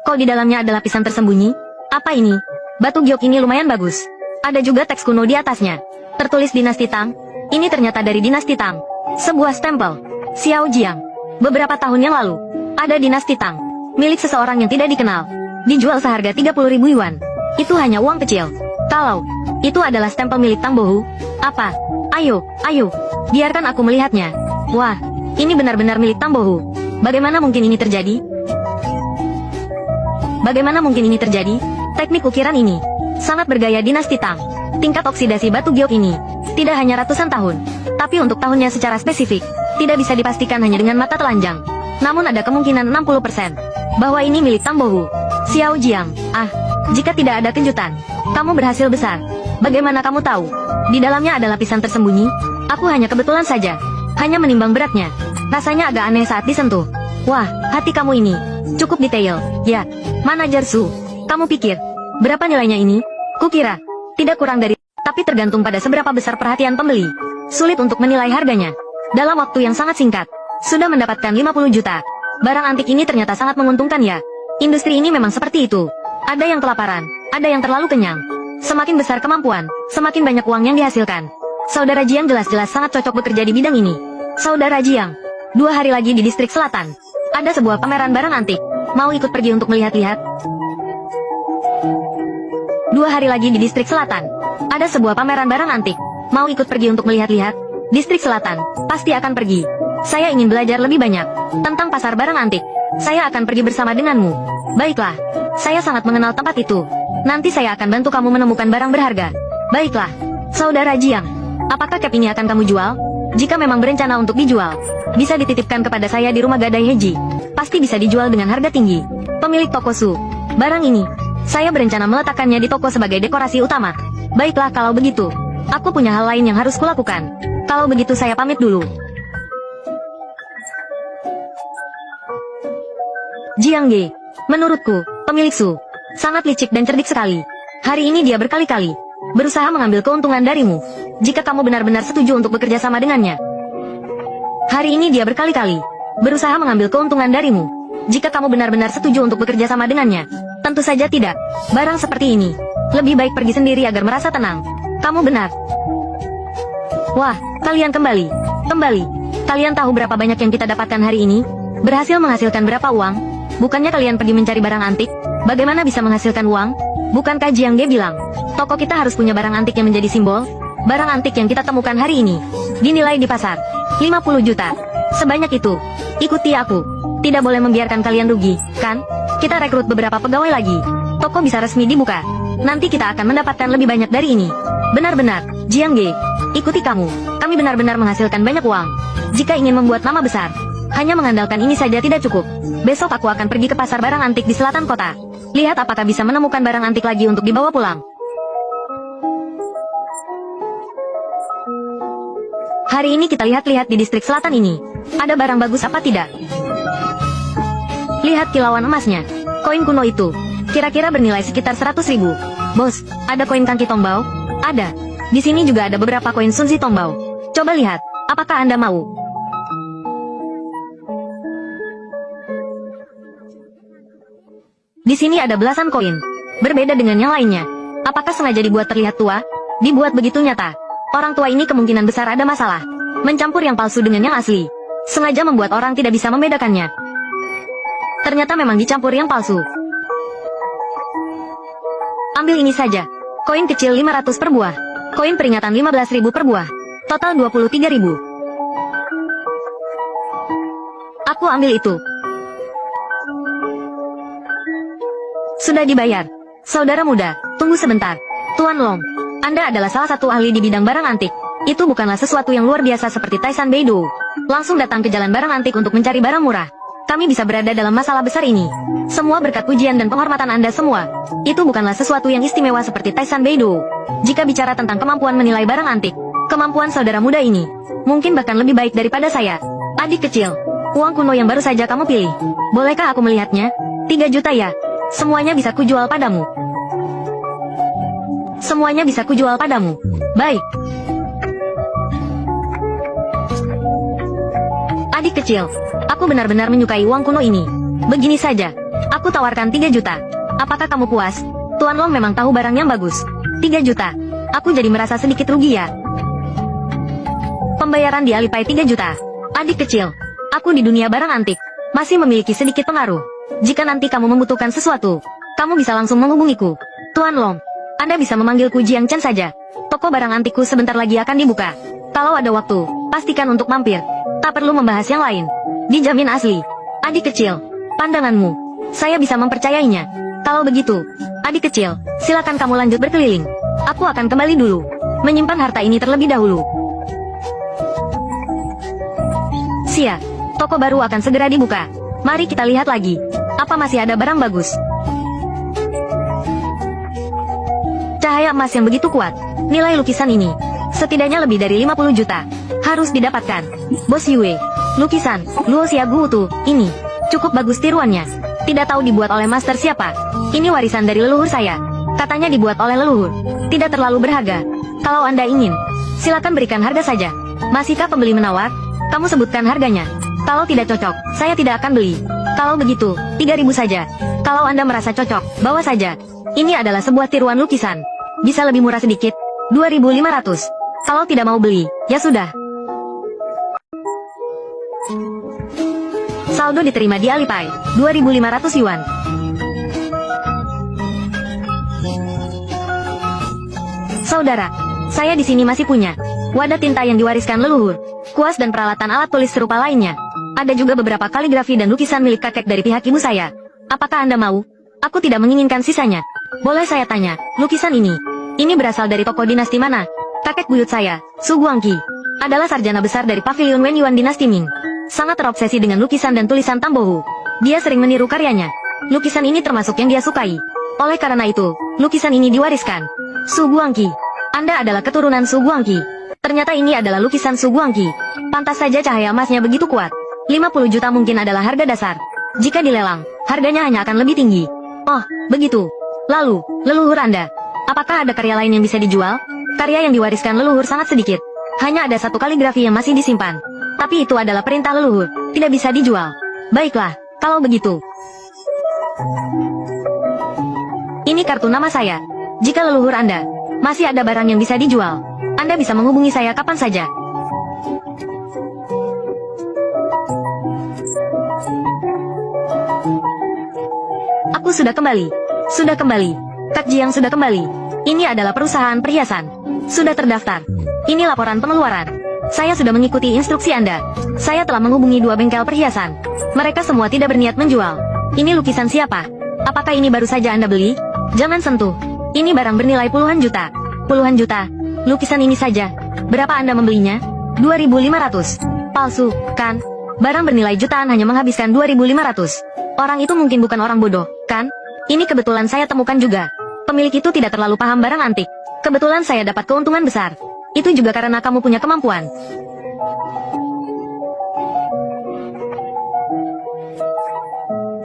Kok di dalamnya ada lapisan tersembunyi? Apa ini? Batu giok ini lumayan bagus. Ada juga teks kuno di atasnya. Tertulis dinasti Tang. Ini ternyata dari dinasti Tang. Sebuah stempel. Xiao Jiang. Beberapa tahun yang lalu, ada dinasti Tang. Milik seseorang yang tidak dikenal. Dijual seharga 30.000 yuan. Itu hanya uang kecil. Kalau itu adalah stempel milik Tang Bohu. Apa? Ayo, biarkan aku melihatnya. Wah, ini benar-benar milik Tang Bohu. Bagaimana mungkin ini terjadi? Bagaimana mungkin ini terjadi? Teknik ukiran ini sangat bergaya dinasti Tang. Tingkat oksidasi batu giok ini tidak hanya ratusan tahun, tapi untuk tahunnya secara spesifik tidak bisa dipastikan hanya dengan mata telanjang. Namun ada kemungkinan 60% bahwa ini milik Tang Bohu. Xiao Jiang, jika tidak ada kejutan, kamu berhasil besar. Bagaimana kamu tahu? Di dalamnya ada lapisan tersembunyi. Aku hanya kebetulan saja hanya menimbang beratnya. Rasanya agak aneh saat disentuh. Wah, hati kamu ini cukup detail. Ya, Manajer Su, kamu pikir berapa nilainya ini? Kukira tidak kurang dari, tapi tergantung pada seberapa besar perhatian pembeli. Sulit untuk menilai harganya. Dalam waktu yang sangat singkat, sudah mendapatkan 50 juta. Barang antik ini ternyata sangat menguntungkan ya. Industri ini memang seperti itu. Ada yang kelaparan, ada yang terlalu kenyang. Semakin besar kemampuan, semakin banyak uang yang dihasilkan. Saudara Jiang jelas-jelas sangat cocok bekerja di bidang ini. Saudara Jiang, 2 hari lagi di distrik selatan, ada sebuah pameran barang antik. Mau ikut pergi untuk melihat-lihat? 2 hari lagi di distrik selatan, ada sebuah pameran barang antik. Mau ikut pergi untuk melihat-lihat? Distrik selatan, pasti akan pergi. Saya ingin belajar lebih banyak tentang pasar barang antik. Saya akan pergi bersama denganmu. Baiklah, saya sangat mengenal tempat itu. Nanti saya akan bantu kamu menemukan barang berharga. Baiklah, Saudara Jiang, apakah cap ini akan kamu jual? Jika memang berencana untuk dijual, bisa dititipkan kepada saya di rumah Gadai Heiji. Pasti bisa dijual dengan harga tinggi. Pemilik toko Su, barang ini, saya berencana meletakkannya di toko sebagai dekorasi utama. Baiklah kalau begitu, aku punya hal lain yang harus kulakukan. Kalau begitu saya pamit dulu. Jiang Ge, menurutku, pemilik Su, sangat licik dan cerdik sekali. Hari ini dia berkali-kali berusaha mengambil keuntungan darimu. Jika kamu benar-benar setuju untuk bekerja sama dengannya. Hari ini dia berkali-kali berusaha mengambil keuntungan darimu. Jika kamu benar-benar setuju untuk bekerja sama dengannya. Tentu saja tidak. Barang seperti ini, lebih baik pergi sendiri agar merasa tenang. Kamu benar. Wah, kalian kembali. Kembali. Kalian tahu berapa banyak yang kita dapatkan hari ini? Berhasil menghasilkan berapa uang? Bukannya kalian pergi mencari barang antik? Bagaimana bisa menghasilkan uang? Bukankah Jiang Ge bilang, toko kita harus punya barang antik yang menjadi simbol? Barang antik yang kita temukan hari ini dinilai di pasar 50 juta. Sebanyak itu. Ikuti aku. Tidak boleh membiarkan kalian rugi, kan? Kita rekrut beberapa pegawai lagi. Toko bisa resmi dibuka. Nanti kita akan mendapatkan lebih banyak dari ini. Benar-benar, Jiang Ge. Ikuti kamu. Kami benar-benar menghasilkan banyak uang. Jika ingin membuat nama besar, hanya mengandalkan ini saja tidak cukup. Besok aku akan pergi ke pasar barang antik di selatan kota. Lihat apakah bisa menemukan barang antik lagi untuk dibawa pulang. Hari ini kita lihat-lihat di distrik selatan ini. Ada barang bagus apa tidak? Lihat kilauan emasnya. Koin kuno itu. Kira-kira bernilai sekitar 100.000. Bos, ada koin Kangki Tongbao? Ada. Di sini juga ada beberapa koin Sunzi Tongbao. Coba lihat, apakah Anda mau? Di sini ada belasan koin. Berbeda dengan yang lainnya. Apakah sengaja dibuat terlihat tua? Dibuat begitu nyata. Orang tua ini kemungkinan besar ada masalah. Mencampur yang palsu dengan yang asli. Sengaja membuat orang tidak bisa membedakannya. Ternyata memang dicampur yang palsu. Ambil ini saja. Koin kecil 500 per buah. Koin peringatan 15.000 per buah. Total 23.000. Aku ambil itu. Sudah dibayar. Saudara muda, tunggu sebentar. Tuan Long, Anda adalah salah satu ahli di bidang barang antik. Itu bukanlah sesuatu yang luar biasa seperti Taisan Beidou. Langsung datang ke jalan barang antik untuk mencari barang murah. Kami bisa berada dalam masalah besar ini. Semua berkat pujian dan penghormatan Anda semua. Itu bukanlah sesuatu yang istimewa seperti Taisan Beidou. Jika bicara tentang kemampuan menilai barang antik, kemampuan saudara muda ini mungkin bahkan lebih baik daripada saya. Adik kecil, uang kuno yang baru saja kamu pilih. Bolehkah aku melihatnya? 3 juta ya. Semuanya bisa kujual padamu. Semuanya bisa kujual padamu. Baik. Adik kecil, aku benar-benar menyukai uang kuno ini. Begini saja, aku tawarkan 3 juta. Apakah kamu puas? Tuan Long memang tahu barang yang bagus. 3 juta. Aku jadi merasa sedikit rugi ya. Pembayaran di Alipay 3 juta. Adik kecil, aku di dunia barang antik masih memiliki sedikit pengaruh. Jika nanti kamu membutuhkan sesuatu, kamu bisa langsung menghubungiku. Tuan Long, Anda bisa memanggilku Jiang Chen saja. Toko barang antikku sebentar lagi akan dibuka. Kalau ada waktu, pastikan untuk mampir. Tak perlu membahas yang lain. Dijamin asli. Adik kecil, pandanganmu, saya bisa mempercayainya. Kalau begitu, adik kecil, silakan kamu lanjut berkeliling. Aku akan kembali dulu. Menyimpan harta ini terlebih dahulu. Sia, toko baru akan segera dibuka. Mari kita lihat lagi. Apa masih ada barang bagus? Cahaya emas yang begitu kuat. Nilai lukisan ini setidaknya lebih dari 50 juta. Harus didapatkan. Bos Yue, lukisan Luo Xiaogu Wutu ini cukup bagus tiruannya. Tidak tahu dibuat oleh master siapa. Ini warisan dari leluhur saya. Katanya dibuat oleh leluhur. Tidak terlalu berharga. Kalau Anda ingin, silakan berikan harga saja. Masihkah pembeli menawar? Kamu sebutkan harganya. Kalau tidak cocok, saya tidak akan beli. Kalau begitu, 3.000 saja. Kalau Anda merasa cocok, bawa saja. Ini adalah sebuah tiruan lukisan. Bisa lebih murah sedikit, 2.500. Kalau tidak mau beli, ya sudah. Saldo diterima di Alipay, 2.500 yuan. Saudara, saya di sini masih punya wadah tinta yang diwariskan leluhur, kuas dan peralatan alat tulis serupa lainnya. Ada juga beberapa kaligrafi dan lukisan milik kakek dari pihak ibu saya. Apakah Anda mau? Aku tidak menginginkan sisanya. Boleh saya tanya, lukisan ini berasal dari toko dinasti mana? Kakek buyut saya, Su Guangqi, adalah sarjana besar dari Pavilion Wen Yuan Dinasti Ming. Sangat terobsesi dengan lukisan dan tulisan Tambohu. Dia sering meniru karyanya. Lukisan ini termasuk yang dia sukai. Oleh karena itu, lukisan ini diwariskan. Su Guangqi, Anda adalah keturunan Su Guangqi. Ternyata ini adalah lukisan Su Guangqi. Pantas saja cahaya emasnya begitu kuat. 50 juta mungkin adalah harga dasar. Jika dilelang, harganya hanya akan lebih tinggi. Oh, begitu. Lalu, leluhur Anda, apakah ada karya lain yang bisa dijual? Karya yang diwariskan leluhur sangat sedikit. Hanya ada satu kaligrafi yang masih disimpan. Tapi itu adalah perintah leluhur, tidak bisa dijual. Baiklah, kalau begitu. Ini kartu nama saya. Jika leluhur Anda masih ada barang yang bisa dijual, Anda bisa menghubungi saya kapan saja. Aku sudah kembali. Sudah kembali. Kak Jiang sudah kembali. Ini adalah perusahaan perhiasan. Sudah terdaftar. Ini laporan pengeluaran. Saya sudah mengikuti instruksi Anda. Saya telah menghubungi 2 bengkel perhiasan. Mereka semua tidak berniat menjual. Ini lukisan siapa? Apakah ini baru saja Anda beli? Jangan sentuh. Ini barang bernilai puluhan juta. Puluhan juta. Lukisan ini saja. Berapa Anda membelinya? 2.500. Palsu, kan? Barang bernilai jutaan hanya menghabiskan 2.500. Orang itu mungkin bukan orang bodoh, kan? Ini kebetulan saya temukan juga. Pemilik itu tidak terlalu paham barang antik. Kebetulan saya dapat keuntungan besar. Itu juga karena kamu punya kemampuan.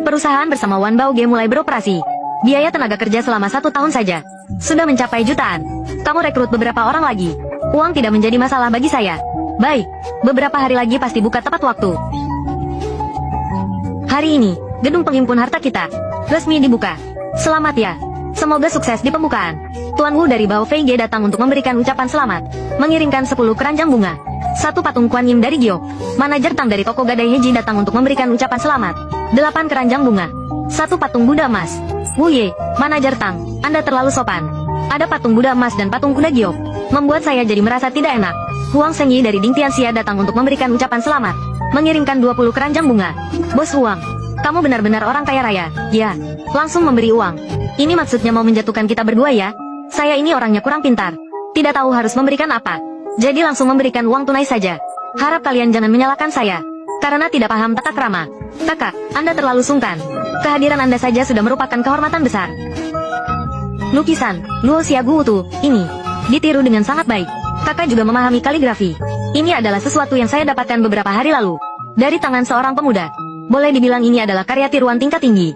Perusahaan bersama Wan Baoge mulai beroperasi. Biaya tenaga kerja selama 1 tahun saja sudah mencapai jutaan. Kamu rekrut beberapa orang lagi. Uang tidak menjadi masalah bagi saya. Baik, beberapa hari lagi pasti buka tepat waktu. Hari ini, gedung penghimpun harta kita resmi dibuka. Selamat ya. Semoga sukses di pembukaan. Tuan Wu dari Bao Fei Ge datang untuk memberikan ucapan selamat. Mengirimkan 10 keranjang bunga. 1 patung Kuan Yin dari Giok. Manajer Tang dari toko Gadai Heji datang untuk memberikan ucapan selamat. 8 keranjang bunga. 1 patung Buddha emas. Wu Ye, manajer Tang, Anda terlalu sopan. Ada patung Buddha emas dan patung kuda Giok. Membuat saya jadi merasa tidak enak. Huang Sengyi dari Ding Tianxia datang untuk memberikan ucapan selamat. Mengirimkan 20 keranjang bunga. Bos Huang, kamu benar-benar orang kaya raya. Ya, langsung memberi uang. Ini maksudnya mau menjatuhkan kita berdua ya? Saya ini orangnya kurang pintar. Tidak tahu harus memberikan apa. Jadi langsung memberikan uang tunai saja. Harap kalian jangan menyalahkan saya. Karena tidak paham tata krama. Kakak, Anda terlalu sungkan. Kehadiran Anda saja sudah merupakan kehormatan besar. Lukisan, Luo Xiagu Wutu, ini ditiru dengan sangat baik. Kakak juga memahami kaligrafi. Ini adalah sesuatu yang saya dapatkan beberapa hari lalu. Dari tangan seorang pemuda. Boleh dibilang ini adalah karya tiruan tingkat tinggi.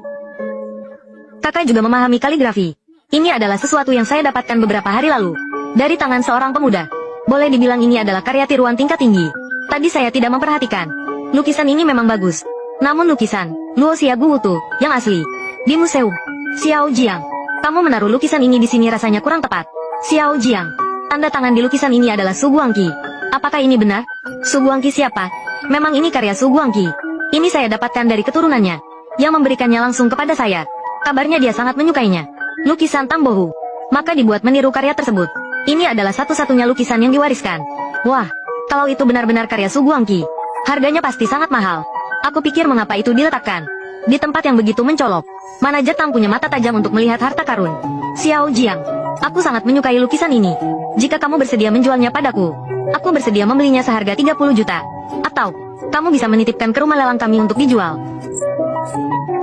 Kakak juga memahami kaligrafi. Ini adalah sesuatu yang saya dapatkan beberapa hari lalu. Dari tangan seorang pemuda. Boleh dibilang ini adalah karya tiruan tingkat tinggi. Tadi saya tidak memperhatikan. Lukisan ini memang bagus. Namun lukisan, Luo Xiagu Wutu, yang asli, di museum. Xiao Jiang, kamu menaruh lukisan ini di sini rasanya kurang tepat. Xiao Jiang, tanda tangan di lukisan ini adalah Su Guangqi. Apakah ini benar? Su Guangqi siapa? Memang ini karya Su Guangqi. Ini saya dapatkan dari keturunannya. Yang memberikannya langsung kepada saya. Kabarnya dia sangat menyukainya. Lukisan Tambohu. Maka dibuat meniru karya tersebut. Ini adalah satu-satunya lukisan yang diwariskan. Wah, kalau itu benar-benar karya Su Guangqi, harganya pasti sangat mahal. Aku pikir mengapa itu diletakkan di tempat yang begitu mencolok. Manajer Tang punya mata tajam untuk melihat harta karun. Xiao Jiang, aku sangat menyukai lukisan ini. Jika kamu bersedia menjualnya padaku, aku bersedia membelinya seharga 30 juta. Atau, kamu bisa menitipkan ke rumah lelang kami untuk dijual.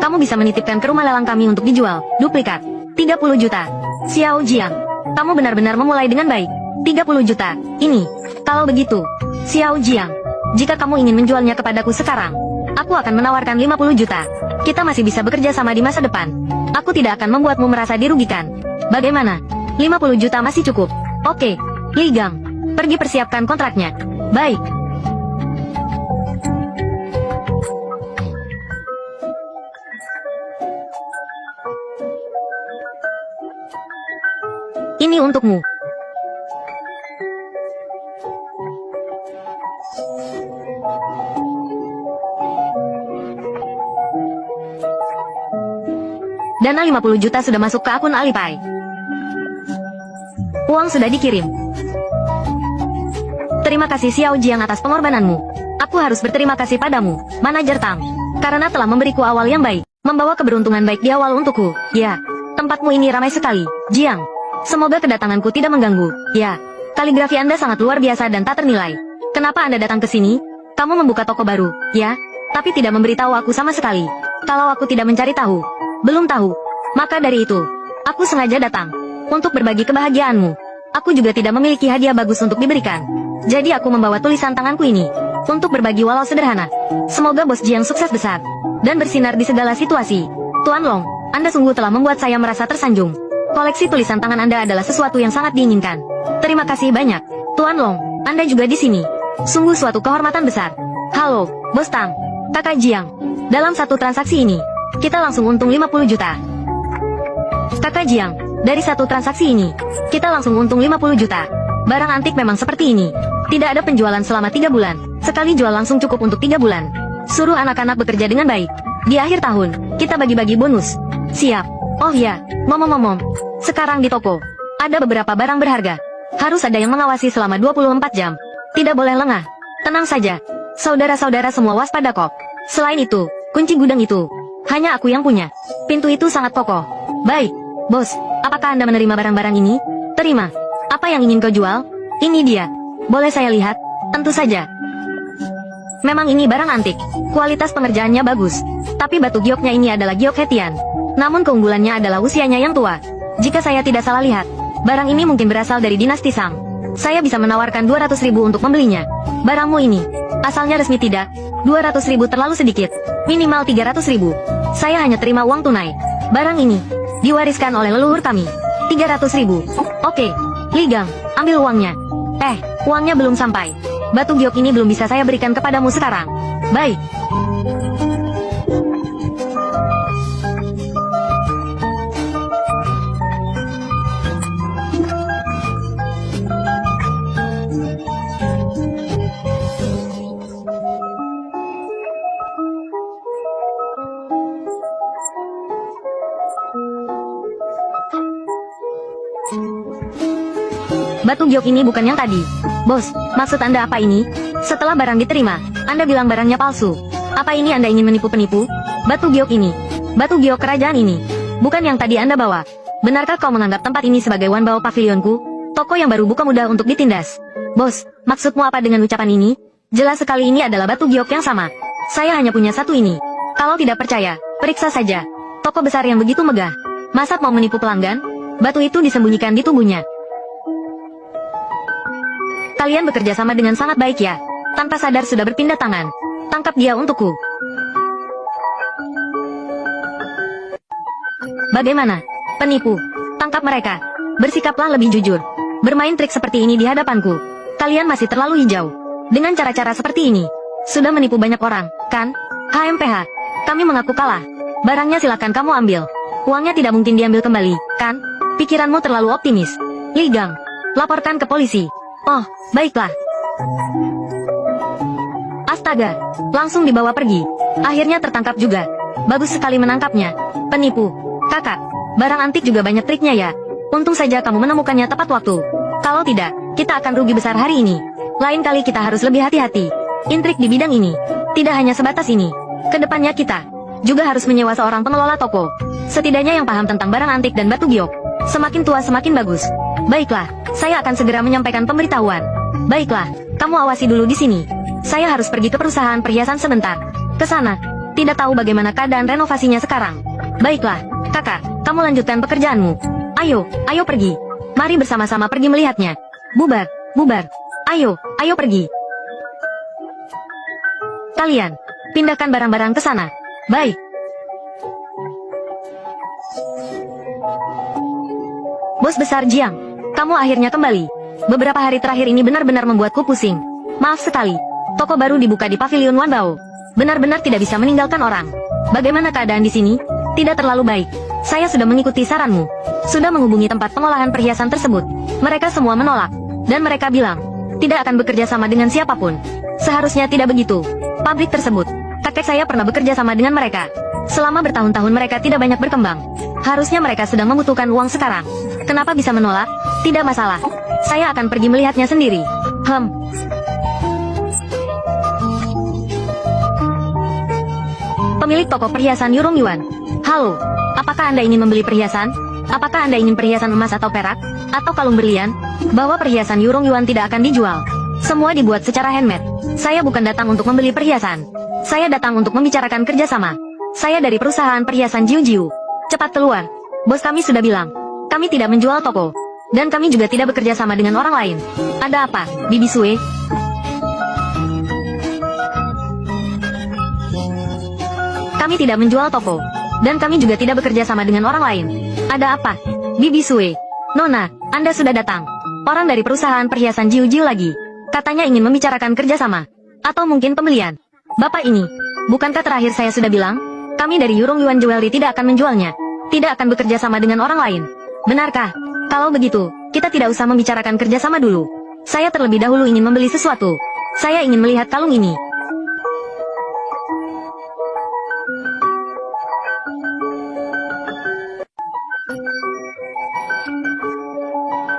Kamu bisa menitipkan ke rumah lelang kami untuk dijual, duplikat, 30 juta. Xiao Jiang, kamu benar-benar memulai dengan baik. 30 juta, ini. Kalau begitu, Xiao Jiang, jika kamu ingin menjualnya kepadaku sekarang, aku akan menawarkan 50 juta. Kita masih bisa bekerja sama di masa depan. Aku tidak akan membuatmu merasa dirugikan. Bagaimana? 50 juta masih cukup. Oke, Li Gang, pergi persiapkan kontraknya. Baik. Ini untukmu. Dana 50 juta sudah masuk ke akun Alipay. Uang sudah dikirim. Terima kasih Xiao Jiang atas pengorbananmu. Aku harus berterima kasih padamu, Manajer Tang, karena telah memberiku awal yang baik, membawa keberuntungan baik di awal untukku. Ya, tempatmu ini ramai sekali, Jiang. Semoga kedatanganku tidak mengganggu. Ya, Kaligrafi Anda sangat luar biasa dan tak ternilai. Kenapa Anda datang ke sini? Kamu membuka toko baru, ya? Tapi tidak memberitahu aku sama sekali. Kalau aku tidak mencari tahu, belum tahu. Maka dari itu, aku sengaja datang untuk berbagi kebahagiaanmu. Aku juga tidak memiliki hadiah bagus untuk diberikan. Jadi aku membawa tulisan tanganku ini untuk berbagi walau sederhana. Semoga Bos Jiang sukses besar dan bersinar di segala situasi. Tuan Long, Anda sungguh telah membuat saya merasa tersanjung. Koleksi tulisan tangan Anda adalah sesuatu yang sangat diinginkan. Terima kasih banyak. Tuan Long, Anda juga di sini. Sungguh suatu kehormatan besar. Halo, Bos Tang, Kakak Jiang. Dalam satu transaksi ini, kita langsung untung 50 juta. Kakak Jiang, dari satu transaksi ini, kita langsung untung 50 juta. Barang antik memang seperti ini. Tidak ada penjualan selama 3 bulan. Sekali jual langsung cukup untuk 3 bulan. Suruh anak-anak bekerja dengan baik. Di akhir tahun, kita bagi-bagi bonus. Siap. Oh ya, ngomong-ngomong. Sekarang di toko, ada beberapa barang berharga. Harus ada yang mengawasi selama 24 jam. Tidak boleh lengah. Tenang saja. Saudara-saudara semua waspada kok. Selain itu, kunci gudang itu hanya aku yang punya. Pintu itu sangat kokoh. Baik, Bos, apakah Anda menerima barang-barang ini? Terima. Apa yang ingin kau jual? Ini dia. Boleh saya lihat? Tentu saja. Memang ini barang antik. Kualitas pengerjaannya bagus. Tapi batu gioknya ini adalah giok Hetian. Namun keunggulannya adalah usianya yang tua. Jika saya tidak salah lihat, barang ini mungkin berasal dari dinasti Sang. Saya bisa menawarkan 200.000 untuk membelinya. Barangmu ini, asalnya resmi tidak? 200.000 terlalu sedikit. Minimal 300.000. Saya hanya terima uang tunai. Barang ini diwariskan oleh leluhur kami. 300.000. Oke, Ligang, ambil uangnya. Uangnya belum sampai. Batu giok ini belum bisa saya berikan kepadamu sekarang. Baik. Batu giok ini bukan yang tadi. Bos, maksud Anda apa ini? Setelah barang diterima, Anda bilang barangnya palsu. Apa ini Anda ingin menipu penipu? Batu giok ini, batu giok kerajaan ini, bukan yang tadi Anda bawa. Benarkah kau menganggap tempat ini sebagai Wanbao Pavilionku? Toko yang baru buka mudah untuk ditindas. Bos, maksudmu apa dengan ucapan ini? Jelas sekali ini adalah batu giok yang sama. Saya hanya punya satu ini. Kalau tidak percaya, periksa saja. Toko besar yang begitu megah. Masa mau menipu pelanggan? Batu itu disembunyikan di tubuhnya. Kalian bekerja sama dengan sangat baik ya. Tanpa sadar sudah berpindah tangan. Tangkap dia untukku. Bagaimana? Penipu. Tangkap mereka. Bersikaplah lebih jujur. Bermain trik seperti ini di hadapanku. Kalian masih terlalu hijau. Dengan cara-cara seperti ini, sudah menipu banyak orang, kan? HMPH. Kami mengaku kalah. Barangnya silakan kamu ambil. Uangnya tidak mungkin diambil kembali, kan? Pikiranmu terlalu optimis. Ligang, laporkan ke polisi. Oh, baiklah. Astaga, langsung dibawa pergi. Akhirnya tertangkap juga. Bagus sekali menangkapnya. Penipu. Kakak, barang antik juga banyak triknya ya. Untung saja kamu menemukannya tepat waktu. Kalau tidak, kita akan rugi besar hari ini. Lain kali kita harus lebih hati-hati. Intrik di bidang ini tidak hanya sebatas ini. Kedepannya kita juga harus menyewa seorang pengelola toko. Setidaknya yang paham tentang barang antik dan batu giok. Semakin tua semakin bagus. Baiklah, saya akan segera menyampaikan pemberitahuan. Baiklah, kamu awasi dulu di sini. Saya harus pergi ke perusahaan perhiasan sebentar. Ke sana. Tidak tahu bagaimana keadaan renovasinya sekarang. Baiklah, kakak, kamu lanjutkan pekerjaanmu. Ayo, ayo pergi. Mari bersama-sama pergi melihatnya. Bubar, bubar. Ayo, ayo pergi. Kalian, pindahkan barang-barang ke sana. Baik. Bos besar Jiang, kamu akhirnya kembali. Beberapa hari terakhir ini benar-benar membuatku pusing. Maaf sekali, toko baru dibuka di Pavilion Wanbao. Benar-benar tidak bisa meninggalkan orang. Bagaimana keadaan di sini? Tidak terlalu baik. Saya sudah mengikuti saranmu. Sudah menghubungi tempat pengolahan perhiasan tersebut. Mereka semua menolak. Dan mereka bilang, tidak akan bekerja sama dengan siapapun. Seharusnya tidak begitu. Pabrik tersebut, kakek saya pernah bekerja sama dengan mereka. Selama bertahun-tahun mereka tidak banyak berkembang. Harusnya mereka sedang membutuhkan uang sekarang. Kenapa bisa menolak? Tidak masalah. Saya akan pergi melihatnya sendiri. Pemilik toko perhiasan Yurong Yuan. Halo, apakah Anda ingin membeli perhiasan? Apakah Anda ingin perhiasan emas atau perak? Atau kalung berlian? Bahwa perhiasan Yurong Yuan tidak akan dijual. Semua dibuat secara handmade. Saya bukan datang untuk membeli perhiasan. Saya datang untuk membicarakan kerjasama. Saya dari perusahaan perhiasan Jiu Jiu. Cepat keluar. Bos kami sudah bilang. Kami tidak menjual toko. Dan kami juga tidak bekerja sama dengan orang lain. Ada apa, Bibi Sue? Kami tidak menjual toko. Dan kami juga tidak bekerja sama dengan orang lain. Ada apa, Bibi Sue? Nona, Anda sudah datang. Orang dari perusahaan perhiasan Jiu Jiu lagi. Katanya ingin membicarakan kerjasama. Atau mungkin pembelian. Bapak ini, bukankah terakhir saya sudah bilang? Kami dari Yurong Yuan Jewelry tidak akan menjualnya. Tidak akan bekerja sama dengan orang lain. Benarkah? Kalau begitu, kita tidak usah membicarakan kerjasama dulu. Saya terlebih dahulu ingin membeli sesuatu. Saya ingin melihat kalung ini.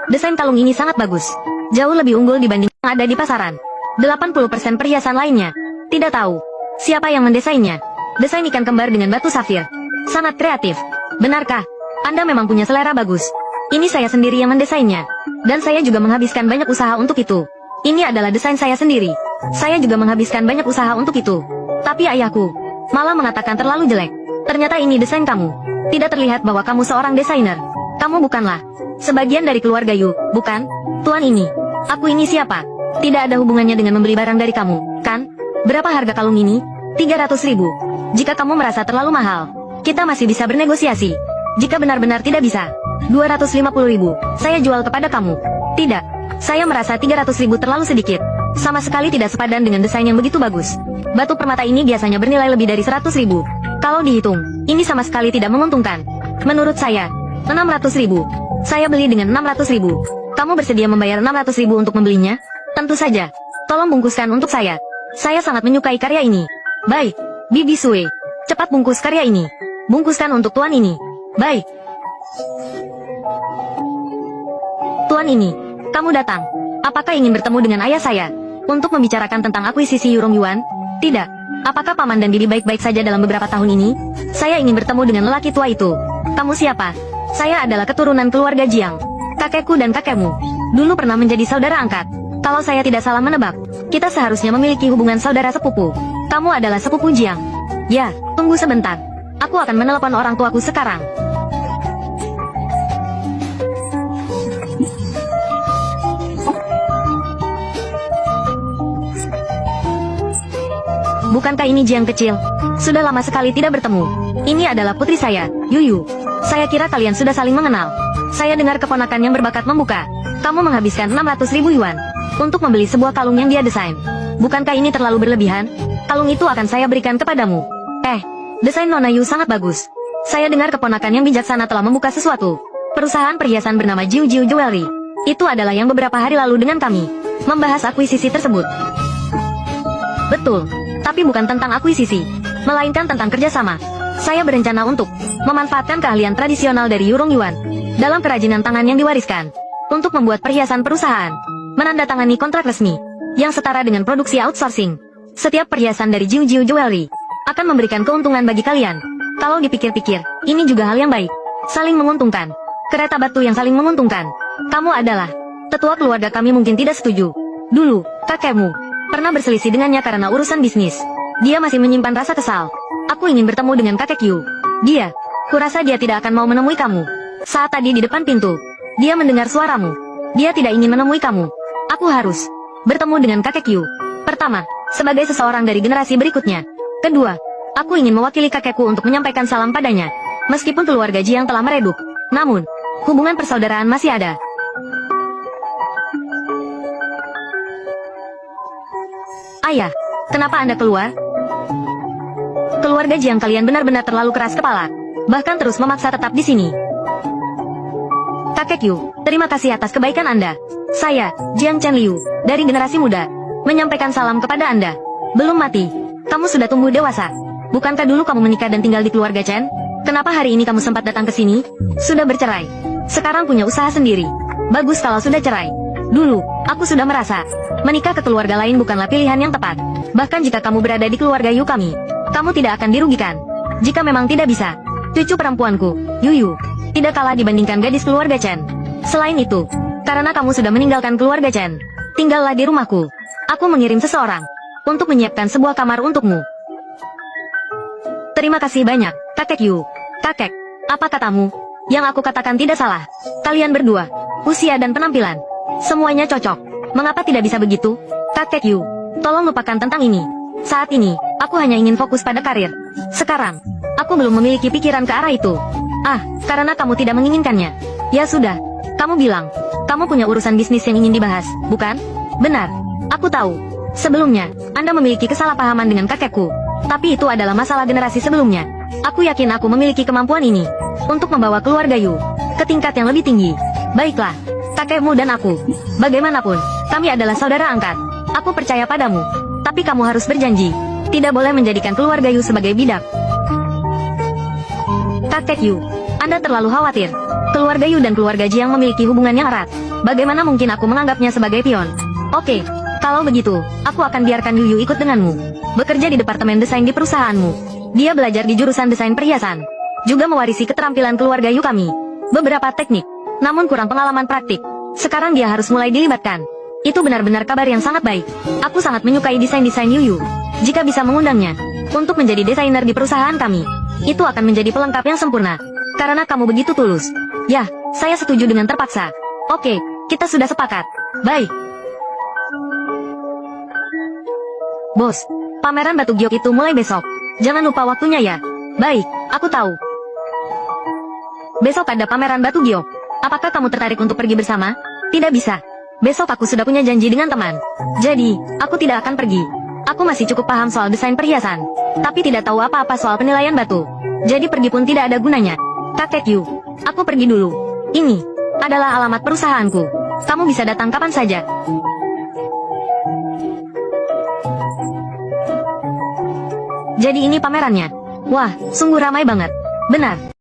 Desain kalung ini sangat bagus. Jauh lebih unggul dibanding yang ada di pasaran. 80% perhiasan lainnya. Tidak tahu siapa yang mendesainnya. Desain ikan kembar dengan batu safir. Sangat kreatif. Benarkah? Anda memang punya selera bagus. Ini saya sendiri yang mendesainnya. Dan saya juga menghabiskan banyak usaha untuk itu. Ini adalah desain saya sendiri. Saya juga menghabiskan banyak usaha untuk itu. Tapi ayahku malah mengatakan terlalu jelek. Ternyata ini desain kamu. Tidak terlihat bahwa kamu seorang desainer. Kamu bukanlah sebagian dari keluarga Yu, bukan? Tuan ini. Aku ini siapa? Tidak ada hubungannya dengan membeli barang dari kamu, kan? Berapa harga kalung ini? 300.000. Jika kamu merasa terlalu mahal, kita masih bisa bernegosiasi. Jika benar-benar tidak bisa, 250.000, saya jual kepada kamu. Tidak, saya merasa 300.000 terlalu sedikit. Sama sekali tidak sepadan dengan desain yang begitu bagus. Batu permata ini biasanya bernilai lebih dari 100.000. Kalau dihitung, ini sama sekali tidak menguntungkan. Menurut saya, 600.000. Saya beli dengan 600.000. Kamu bersedia membayar 600.000 untuk membelinya? Tentu saja. Tolong bungkuskan untuk saya. Saya sangat menyukai karya ini. Baik, Bibi Sue. Cepat bungkus karya ini. Bungkuskan untuk tuan ini. Baik. Tuan ini, kamu datang. Apakah ingin bertemu dengan ayah saya? Untuk membicarakan tentang akuisisi Yurong Yuan? Tidak. Apakah paman dan bibi baik-baik saja dalam beberapa tahun ini? Saya ingin bertemu dengan lelaki tua itu. Kamu siapa? Saya adalah keturunan keluarga Jiang. Kakekku dan kakekmu dulu pernah menjadi saudara angkat. Kalau saya tidak salah menebak, kita seharusnya memiliki hubungan saudara sepupu. Kamu adalah sepupu Jiang. Ya, tunggu sebentar. Aku akan menelepon orang tuaku sekarang. Bukankah ini Jiang kecil? Sudah lama sekali tidak bertemu. Ini adalah putri saya, Yuyu. Saya kira kalian sudah saling mengenal. Saya dengar keponakan yang berbakat membuka. Kamu menghabiskan 600.000 yuan untuk membeli sebuah kalung yang dia desain. Bukankah ini terlalu berlebihan? Kalung itu akan saya berikan kepadamu. Desain Nona Yu sangat bagus. Saya dengar keponakan yang bijaksana telah membuka sesuatu. Perusahaan perhiasan bernama Jiu Jiu Jewelry. Itu adalah yang beberapa hari lalu dengan kami membahas akuisisi tersebut. Betul. Tapi bukan tentang akuisisi, melainkan tentang kerjasama. Saya berencana untuk memanfaatkan keahlian tradisional dari Yurong Yuan dalam kerajinan tangan yang diwariskan untuk membuat perhiasan perusahaan, menandatangani kontrak resmi yang setara dengan produksi outsourcing. Setiap perhiasan dari Jiu Jiu Jewelry akan memberikan keuntungan bagi kalian. Kalau dipikir-pikir, ini juga hal yang baik. Saling menguntungkan. Kereta batu yang saling menguntungkan. Kamu adalah tetua keluarga kami mungkin tidak setuju. Dulu, kakekmu pernah berselisih dengannya karena urusan bisnis. Dia masih menyimpan rasa kesal. Aku ingin bertemu dengan kakek Yu. Dia, kurasa dia tidak akan mau menemui kamu. Saat tadi di depan pintu, dia mendengar suaramu. Dia tidak ingin menemui kamu. Aku harus bertemu dengan kakek Yu. Pertama, sebagai seseorang dari generasi berikutnya. Kedua, aku ingin mewakili kakekku untuk menyampaikan salam padanya. Meskipun keluarga Jiang telah meredup, namun, hubungan persaudaraan masih ada. Ayah, kenapa Anda keluar? Keluarga Jiang kalian benar-benar terlalu keras kepala. Bahkan terus memaksa tetap di sini. Kakek Yu, terima kasih atas kebaikan Anda. Saya, Jiang Chen Liu, dari generasi muda, menyampaikan salam kepada Anda. Belum mati. Kamu sudah tumbuh dewasa. Bukankah dulu kamu menikah dan tinggal di keluarga Chen? Kenapa hari ini kamu sempat datang ke sini? Sudah bercerai. Sekarang punya usaha sendiri. Bagus kalau sudah cerai. Dulu, aku sudah merasa menikah ke keluarga lain bukanlah pilihan yang tepat. Bahkan jika kamu berada di keluarga Yu kami, kamu tidak akan dirugikan. Jika memang tidak bisa, cucu perempuanku, Yuyu, tidak kalah dibandingkan gadis keluarga Chen. Selain itu, karena kamu sudah meninggalkan keluarga Chen, tinggallah di rumahku. Aku mengirim seseorang untuk menyiapkan sebuah kamar untukmu. Terima kasih banyak, kakek Yu. Kakek, apa katamu? Yang aku katakan tidak salah. Kalian berdua, usia dan penampilan, semuanya cocok. Mengapa tidak bisa begitu? Kakek Yu, tolong lupakan tentang ini. Saat ini, aku hanya ingin fokus pada karir. Sekarang, aku belum memiliki pikiran ke arah itu. Karena kamu tidak menginginkannya. Ya sudah, kamu bilang, kamu punya urusan bisnis yang ingin dibahas, bukan? Benar, aku tahu. Sebelumnya, Anda memiliki kesalahpahaman dengan kakekku. Tapi itu adalah masalah generasi sebelumnya. Aku yakin aku memiliki kemampuan ini untuk membawa keluarga Yu ke tingkat yang lebih tinggi. Baiklah, kakekmu dan aku. Bagaimanapun, kami adalah saudara angkat. Aku percaya padamu. Tapi kamu harus berjanji, tidak boleh menjadikan keluarga Yu sebagai bidak. Kakek Yu, Anda terlalu khawatir. Keluarga Yu dan keluarga Jiang memiliki hubungan yang erat. Bagaimana mungkin aku menganggapnya sebagai pion? Oke, kalau begitu, aku akan biarkan Yu ikut denganmu. Bekerja di departemen desain di perusahaanmu. Dia belajar di jurusan desain perhiasan. Juga mewarisi keterampilan keluarga Yu kami. Beberapa teknik, namun kurang pengalaman praktik. Sekarang dia harus mulai dilibatkan. Itu benar-benar kabar yang sangat baik. Aku sangat menyukai desain-desain Yu. Jika bisa mengundangnya untuk menjadi desainer di perusahaan kami, itu akan menjadi pelengkap yang sempurna. Karena kamu begitu tulus. Ya, saya setuju dengan terpaksa. Oke, kita sudah sepakat. Baik. Bos, pameran batu giok itu mulai besok. Jangan lupa waktunya ya. Baik, aku tahu. Besok ada pameran batu giok. Apakah kamu tertarik untuk pergi bersama? Tidak bisa. Besok aku sudah punya janji dengan teman. Jadi, aku tidak akan pergi. Aku masih cukup paham soal desain perhiasan, tapi tidak tahu apa-apa soal penilaian batu. Jadi pergi pun tidak ada gunanya. Kakek Yu, aku pergi dulu. Ini adalah alamat perusahaanku. Kamu bisa datang kapan saja. Jadi ini pamerannya. Wah, sungguh ramai banget. Benar.